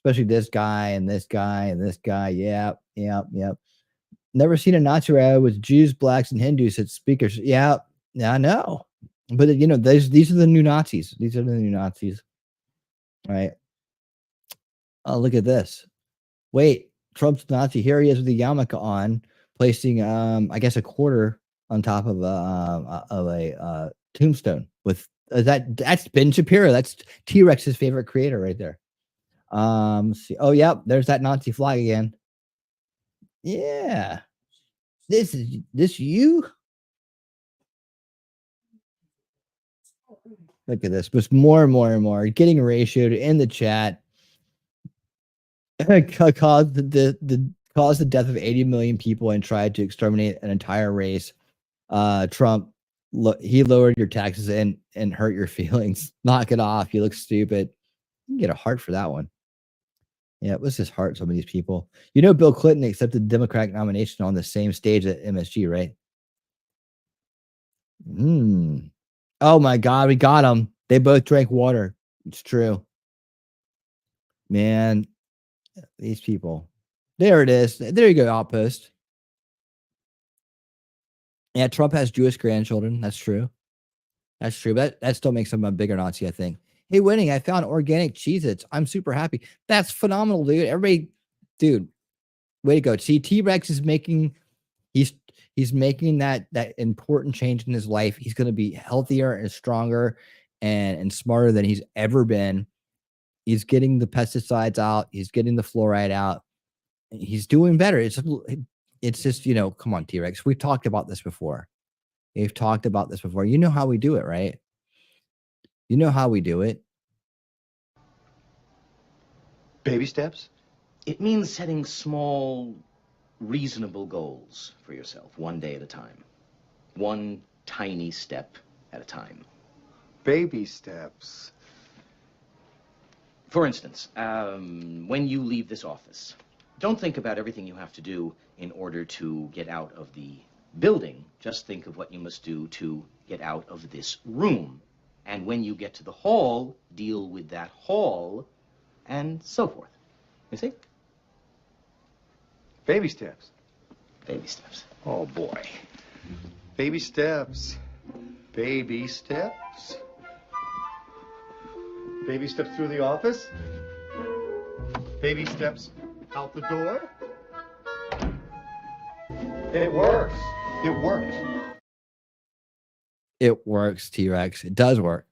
Especially this guy and this guy and this guy. Yep, yep, yep. Never seen a Nazi rally with Jews, blacks, and Hindus as speakers. Yeah, I know. But these are the new Nazis. These are the new Nazis. Right. Oh, look at this. Wait, Trump's Nazi. Here he is with the yarmulke on, placing I guess a quarter on top of a tombstone with that's Ben Shapiro. That's T-Rex's favorite creator right there. See. Oh, yep, there's that Nazi flag again. Yeah. This you? Look at this. But more and more and more getting ratioed in the chat. caused the death of 80 million people and tried to exterminate an entire race. Trump, he lowered your taxes and hurt your feelings. Knock it off. You look stupid. You can get a heart for that one. Yeah, let's just heart some of these people. Bill Clinton accepted the Democratic nomination on the same stage at MSG, right? Oh my God, we got them. They both drank water. It's true. Man, these people. There it is. There you go, Outpost. Yeah, Trump has Jewish grandchildren. That's true. That's true. But that still makes him a bigger Nazi, I think. Hey, Winning, I found organic Cheez-Its. I'm super happy. That's phenomenal, dude. Everybody, dude, way to go. See, T-Rex is making, he's making that important change in his life. He's going to be healthier and stronger and smarter than he's ever been. He's getting the pesticides out. He's getting the fluoride out. He's doing better. It's just, come on, T-Rex. We've talked about this before. We've talked about this before. You know how we do it, right? You know how we do it. Baby steps? It means setting small, reasonable goals for yourself, one day at a time. One tiny step at a time. Baby steps. For instance, when you leave this office, don't think about everything you have to do in order to get out of the building. Just think of what you must do to get out of this room. And when you get to the hall, deal with that hall, and so forth. You see? Baby steps. Baby steps. Oh, boy. Baby steps. Baby steps. Baby steps through the office. Baby steps out the door. It works. It works. It works, T-Rex. It does work.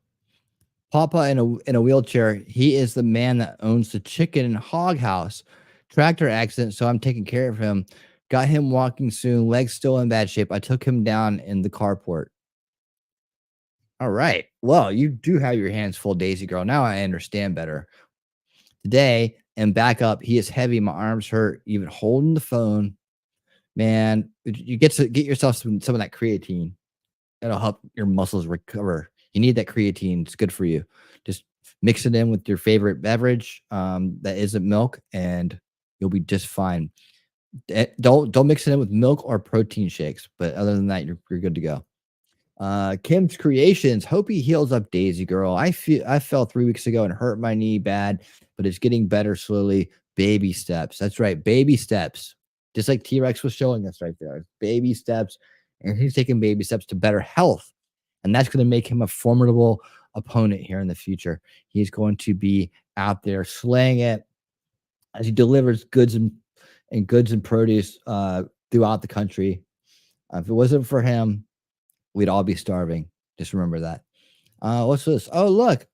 Papa in a wheelchair. He is the man that owns the chicken and hog house. Tractor accident, so I'm taking care of him. Got him walking soon. Legs still in bad shape. I took him down in the carport. All right. Well, you do have your hands full, Daisy Girl. Now I understand better. Today and back up. He is heavy. My arms hurt. Even holding the phone. Man, you get yourself some of that creatine. That'll help your muscles recover. You need that creatine. It's good for you. Just mix it in with your favorite beverage that isn't milk, and you'll be just fine. Don't mix it in with milk or protein shakes. But other than that, you're good to go. Kim's Creations. Hope he heals up, Daisy Girl. I fell 3 weeks ago and hurt my knee bad, but it's getting better slowly. Baby steps. That's right. Baby steps. Just like T-Rex was showing us right there. Baby steps. And he's taking baby steps to better health. And that's going to make him a formidable opponent here in the future. He's going to be out there slaying it as he delivers goods and produce throughout the country. If it wasn't for him, we'd all be starving. Just remember that. What's this? Oh, look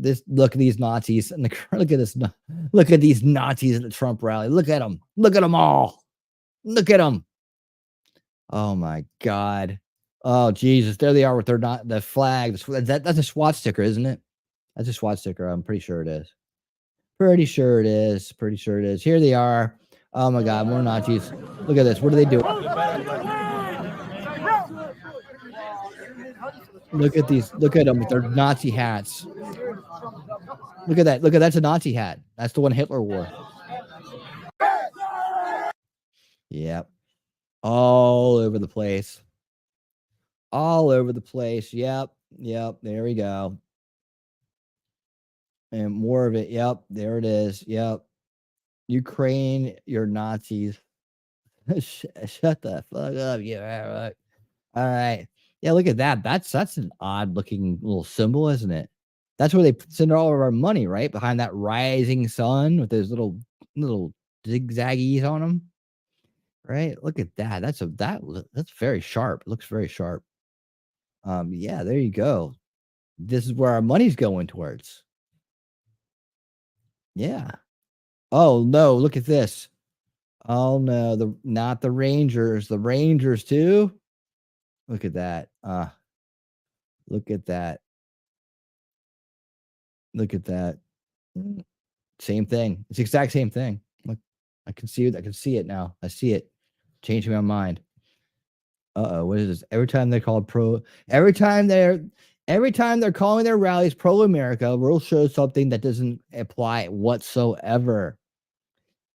at these Nazis and look at this. Look at these Nazis at the Trump rally. Look at them. Look at them all. Look at them. Oh my God. Oh Jesus. There they are with the flag. That's a SWAT sticker, isn't it? That's a SWAT sticker. I'm pretty sure it is. Pretty sure it is. Here they are. Oh my God. More Nazis. Look at this. What are they doing? Look at these. Look at them with their Nazi hats. Look at that. That's a Nazi hat. That's the one Hitler wore. Yep. All over the place. Yep. There we go. And more of it. Yep, there it is. Yep. Ukraine, you're Nazis. Shut the fuck up. Yeah, all right. Yeah, look at that. That's an odd looking little symbol, isn't it? That's where they send all of our money, right? Behind that rising sun with those little zigzaggies on them. Right? Look at that. That's very sharp. It looks very sharp. Yeah, there you go. This is where our money's going towards. Yeah. Oh no, look at this. Oh no, not the Rangers. The Rangers too. Look at that. Look at that. Look at that. Same thing. It's the exact same thing. Look, I can see it. I can see it now. I see it. Changing my mind. What is this? Every time they're called every time they're calling their rallies pro America, we'll show something that doesn't apply whatsoever.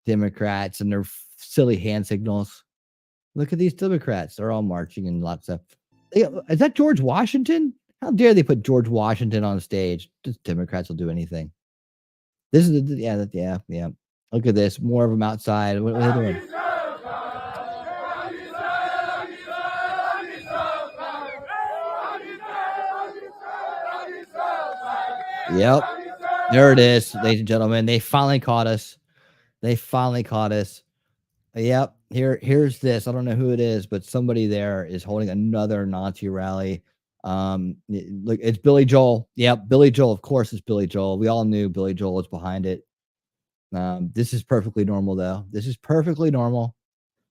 Democrats and their silly hand signals. Look at these Democrats. They're all marching and lots of. Is that George Washington? How dare they put George Washington on stage? Just Democrats will do anything. This is yeah. Look at this. More of them outside. What are they doing? Yep. There it is, ladies and gentlemen. They finally caught us. Yep. Here's this. I don't know who it is, but somebody there is holding another Nazi rally. Look, it's Billy Joel. Yep, Billy Joel. Of course, it's Billy Joel. We all knew Billy Joel was behind it. This is perfectly normal, though. This is perfectly normal.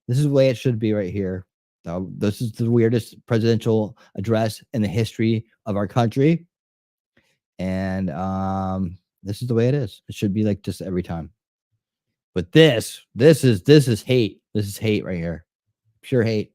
This is the way it should be right here. This is the weirdest presidential address in the history of our country. And this is the way it is. It should be like this every time. But this is hate. This is hate right here. Pure hate.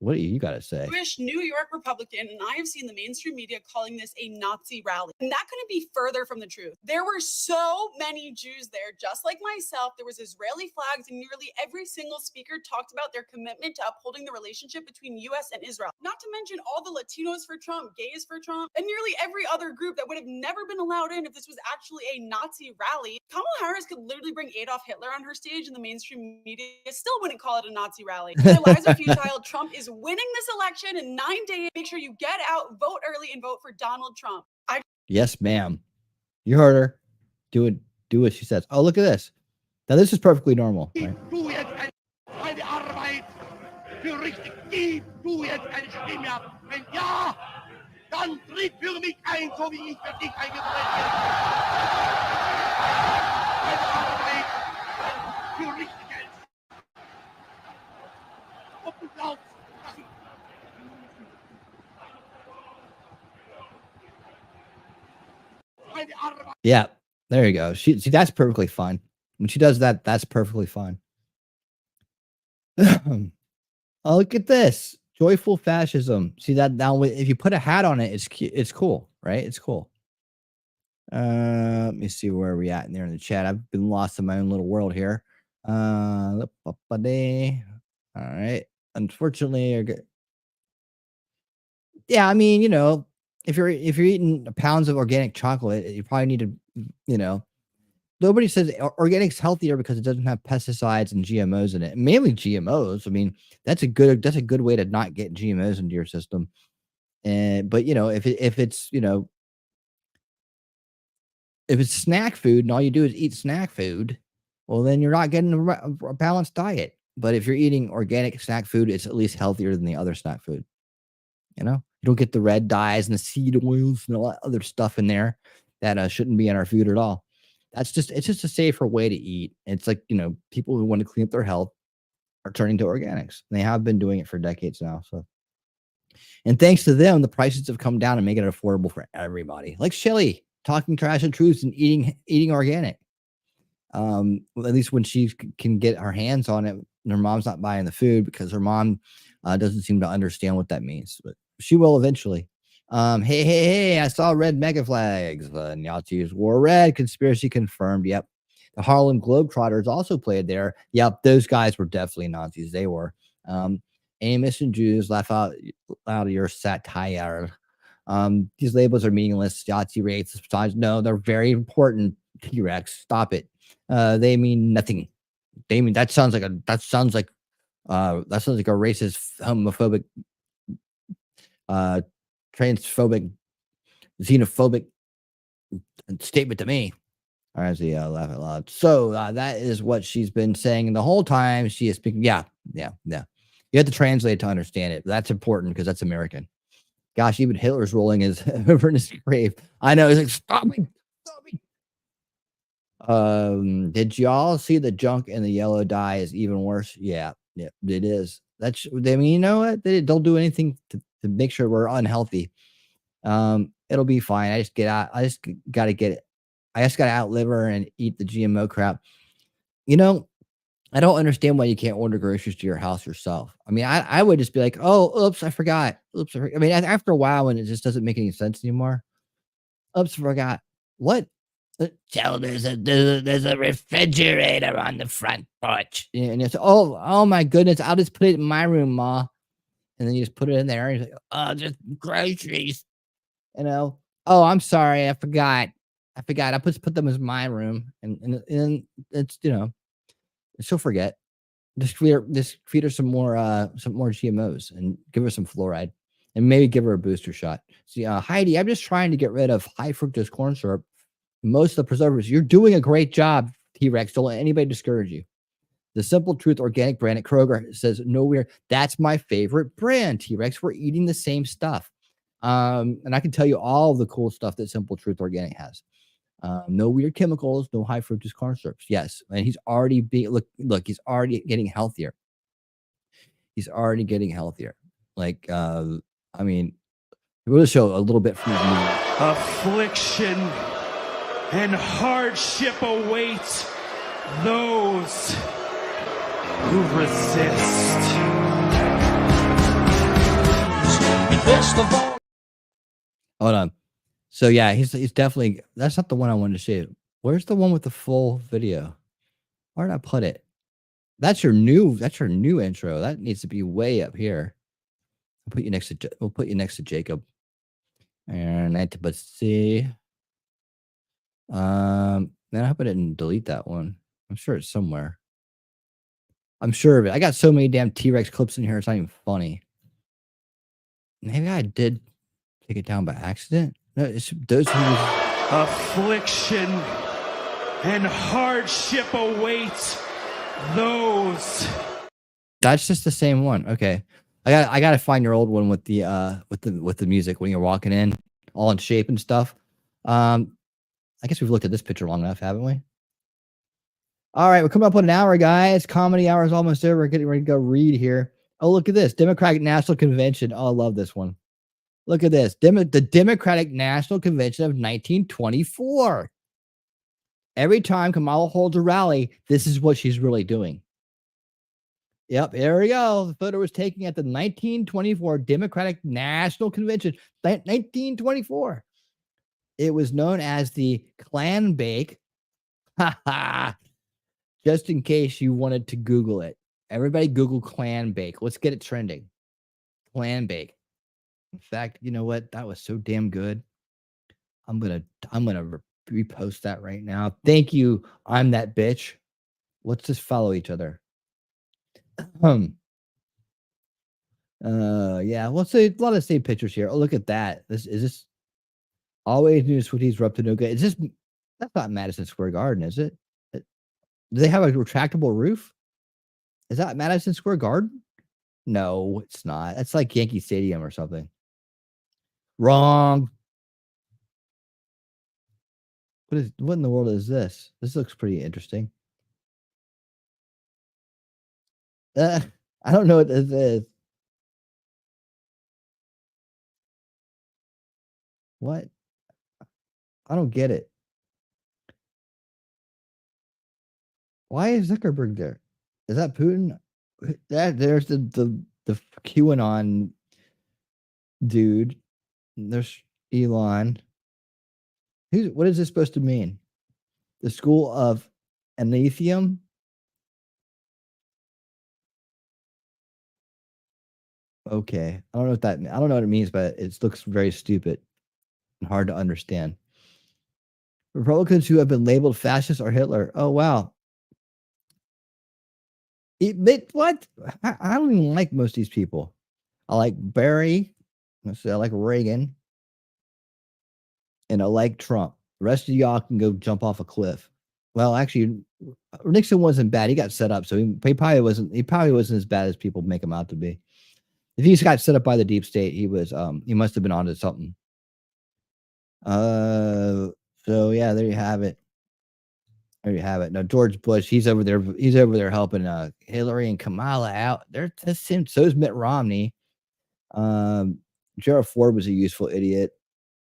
What do you got to say? Jewish New York Republican, and I have seen the mainstream media calling this a Nazi rally. And that couldn't be further from the truth. There were so many Jews there, just like myself. There was Israeli flags, and nearly every single speaker talked about their commitment to upholding the relationship between U.S. and Israel. Not to mention all the Latinos for Trump, gays for Trump, and nearly every other group that would have never been allowed in if this was actually a Nazi rally. Kamala Harris could literally bring Adolf Hitler on her stage, and the mainstream media still wouldn't call it a Nazi rally. Their lives are futile. Trump is winning this election in 9 days. Make sure you get out, vote early, and vote for Donald Trump. Yes, ma'am. You heard her. Do what she says. Oh, look at this. Now this is perfectly normal. Right? Yeah, there you go. See, that's perfectly fine. When she does that, that's perfectly fine. Oh, look at this. Joyful fascism. See that now? If you put a hat on it, it's cool, right? It's cool. Let me see where we at in there in the chat. I've been lost in my own little world here. All right. Unfortunately, yeah. I mean, if you're eating pounds of organic chocolate, you probably need to, nobody says organic's healthier because it doesn't have pesticides and GMOs in it. Mainly GMOs. I mean, that's a good way to not get GMOs into your system. But if it's snack food and all you do is eat snack food, well, then you're not getting a balanced diet. But if you're eating organic snack food, it's at least healthier than the other snack food. You don't get the red dyes and the seed oils and all that other stuff in there that shouldn't be in our food at all. It's just a safer way to eat. It's like, people who want to clean up their health are turning to organics. And they have been doing it for decades now. So, and thanks to them, the prices have come down and make it affordable for everybody. Like Shelly talking trash and truths and eating organic. At least when she can get her hands on it, and her mom's not buying the food because her mom doesn't seem to understand what that means, but she will eventually. Hey, I saw red mega flags. Nazis wore red. Conspiracy confirmed. Yep. The Harlem Globetrotters also played there. Yep. Those guys were definitely Nazis. They were. Amos and Jews laugh out loud of your satire. These labels are meaningless. Yahtzee rates, besides, no, they're very important. T-Rex, stop it. They mean nothing. They mean that sounds like a racist, homophobic, transphobic, xenophobic statement to me. Or as he laugh out loud. So that is what she's been saying the whole time she is speaking. Yeah. You have to translate to understand it. That's important because that's American. Gosh, even Hitler's rolling his over in his grave. I know. He's like, stop me. Did y'all see the junk and the yellow dye is even worse? Yeah, it is. That's, I mean, you know what? They don't do anything to make sure we're unhealthy. It'll be fine. I just got to get it. I just got to outlive her and eat the GMO crap. You know, I don't understand why you can't order groceries to your house yourself. I mean, I would just be like, oh, oops, I forgot. Oops, I mean, after a while, when it just doesn't make any sense anymore. Oops, I forgot. What? Tell there's a refrigerator on the front porch. And it's, oh my goodness, I'll just put it in my room, Ma. And then you just put it in there. And you're like, oh, just groceries. You know, oh, I'm sorry, I forgot. I put them in my room, and it's, you know, she'll forget. Just feed her some more GMOs and give her some fluoride, and maybe give her a booster shot. See, Heidi, I'm just trying to get rid of high fructose corn syrup. Most of the preservatives. You're doing a great job, T-Rex. Don't let anybody discourage you. The Simple Truth organic brand at Kroger says no weird. That's my favorite brand, T-Rex. We're eating the same stuff. And I can tell you all the cool stuff that Simple Truth Organic has. No weird chemicals, no high fructose corn syrups. Yes, and he's already look. He's already getting healthier. Like, I mean, we'll show a little bit from the movie. Affliction and hardship awaits those who resist. Hold on. So yeah, he's definitely, that's not the one I wanted to show. Where's the one with the full video? Where did I put it? That's your new intro. That needs to be way up here. We'll put you next to Jacob. And let's see. Then I hope I didn't delete that one. I'm sure it's somewhere. I'm sure of it. I got so many damn T-Rex clips in here, it's not even funny. Maybe I did take it down by accident. No, it's those who affliction and hardship awaits those. That's just the same one. Okay. I gotta find your old one with the music when you're walking in, all in shape and stuff. I guess we've looked at this picture long enough, haven't we? All right, we're coming up on an hour, guys. Comedy hour is almost over. We're getting ready to go read here. Oh, look at this. Democratic National Convention. Oh, I love this one. Look at this. The Democratic National Convention of 1924. Every time Kamala holds a rally, this is what she's really doing. Yep, there we go. The photo was taken at the 1924 Democratic National Convention. 1924. It was known as the Clan Bake. Just in case you wanted to Google it. Everybody Google Clan Bake. Let's get it trending. Clan Bake. In fact, you know what? That was so damn good. I'm gonna repost that right now. Thank you. I'm that bitch. Let's just follow each other. Yeah, let's say a lot of the same pictures here. Oh, look at that. Is this always new sweeties rub to no good? Is this, that's not Madison Square Garden, is it? Do they have a retractable roof? Is that Madison Square Garden? No, it's not. That's like Yankee Stadium or something. Wrong. What in the world is this? This looks pretty interesting. I don't know what this is. What? I don't get it. Why is Zuckerberg there? Is that Putin? There's the QAnon dude. There's Elon. What is this supposed to mean? The School of Anathema? Okay. I don't know what it means, but it looks very stupid and hard to understand. Republicans who have been labeled fascist or Hitler. Oh, wow. What? I don't even like most of these people. I like Barry. I like Reagan. And I like Trump. The rest of y'all can go jump off a cliff. Well, actually, Nixon wasn't bad. He got set up, so he probably wasn't as bad as people make him out to be. If he got set up by the deep state, he must have been onto something. So yeah, there you have it. There you have it. Now George Bush, he's over there helping Hillary and Kamala out. That's him. So is Mitt Romney. Gerald Ford was a useful idiot.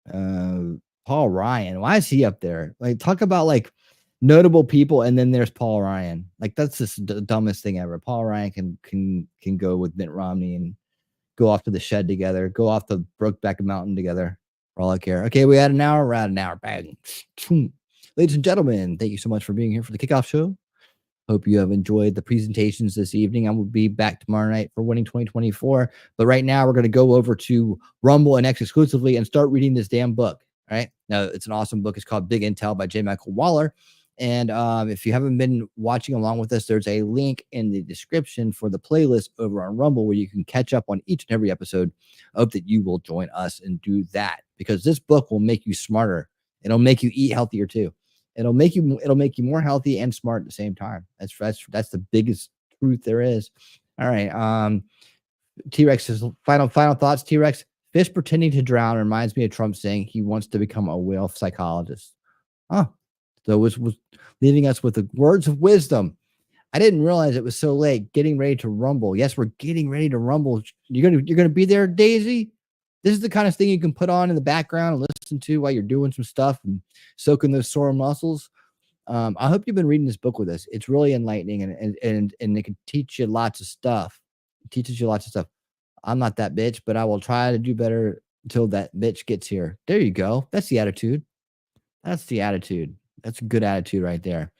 Paul Ryan, why is he up there? Like, talk about like notable people, and then there's Paul Ryan. Like, that's just the dumbest thing ever. Paul Ryan can go with Mitt Romney and go off to the shed together, go off the Brokeback Mountain together, for all I care. Okay, we're at an hour. Bang. Ladies and gentlemen, thank you so much for being here for the kickoff show. Hope you have enjoyed the presentations this evening. I will be back tomorrow night for Winning 2024. But right now, we're going to go over to Rumble and X exclusively and start reading this damn book. All right. Now, it's an awesome book. It's called Big Intel by J. Michael Waller. And if you haven't been watching along with us, there's a link in the description for the playlist over on Rumble where you can catch up on each and every episode. I hope that you will join us and do that, because this book will make you smarter. It'll make you eat healthier too. It'll make you more healthy and smart at the same time. That's the biggest truth there is. All right. T-Rex's final thoughts. T-Rex, fish pretending to drown reminds me of Trump saying he wants to become a whale psychologist. Oh, so it was leaving us with the words of wisdom. I didn't realize it was so late. Getting ready to rumble. Yes, we're getting ready to rumble. You're gonna be there, Daisy. This is the kind of thing you can put on in the background and listen to while you're doing some stuff and soaking those sore muscles. I hope you've been reading this book with us. It's really enlightening, and it can teach you lots of stuff. It teaches you lots of stuff. I'm not that bitch, but I will try to do better until that bitch gets here. There you go. That's the attitude. That's the attitude. That's a good attitude right there.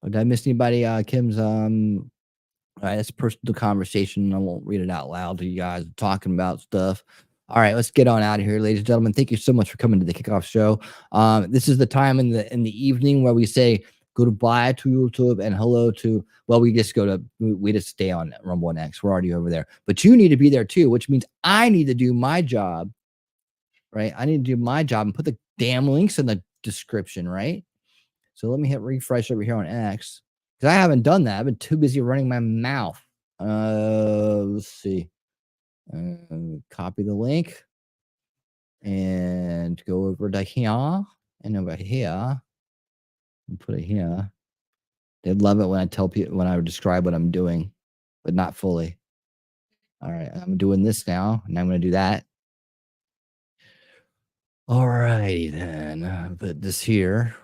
Did I miss anybody? Kim's all right, that's a personal conversation. I won't read it out loud to you guys talking about stuff. All right, let's get on out of here, ladies and gentlemen. Thank you so much for coming to the kickoff show. This is the time in the evening where we say goodbye to YouTube and hello to, well, we just stay on Rumble and X. We're already over there. But you need to be there too, which means I need to do my job, right? I need to do my job and put the damn links in the description, right? So let me hit refresh over here on X, because I haven't done that. I've been too busy running my mouth. Let's see. Copy the link and go over to here and over here and put it here. They love it when I tell people, when I describe what I'm doing, but not fully. All right, I'm doing this now, and I'm going to do that. All righty then. Put this here.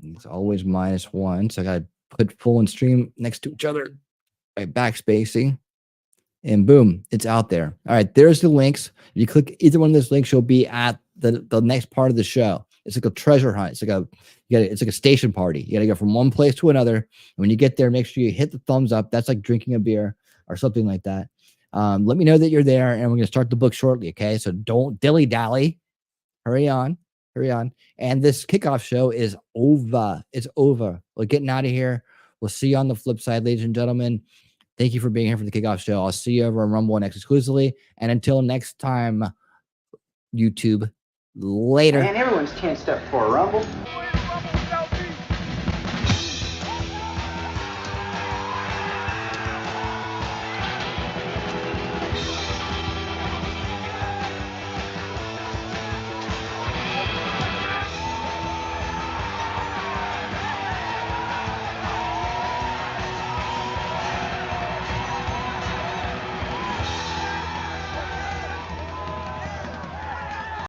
It's always -1, so I got to put full and stream next to each other by backspacing. And boom, it's out there. All right, there's the links. If you click either one of those links, you'll be at the next part of the show. It's like a treasure hunt. It's like a station party. You got to go from one place to another. And when you get there, make sure you hit the thumbs up. That's like drinking a beer or something like that. Let me know that you're there, and we're going to start the book shortly, okay? So don't dilly-dally. Hurry on. And this kickoff show is over. It's over. We're getting out of here. We'll see you on the flip side, ladies and gentlemen. Thank you for being here for the kickoff show. I'll see you over on Rumble and X exclusively. And until next time, YouTube, later. Man, everyone's tensed up for a Rumble.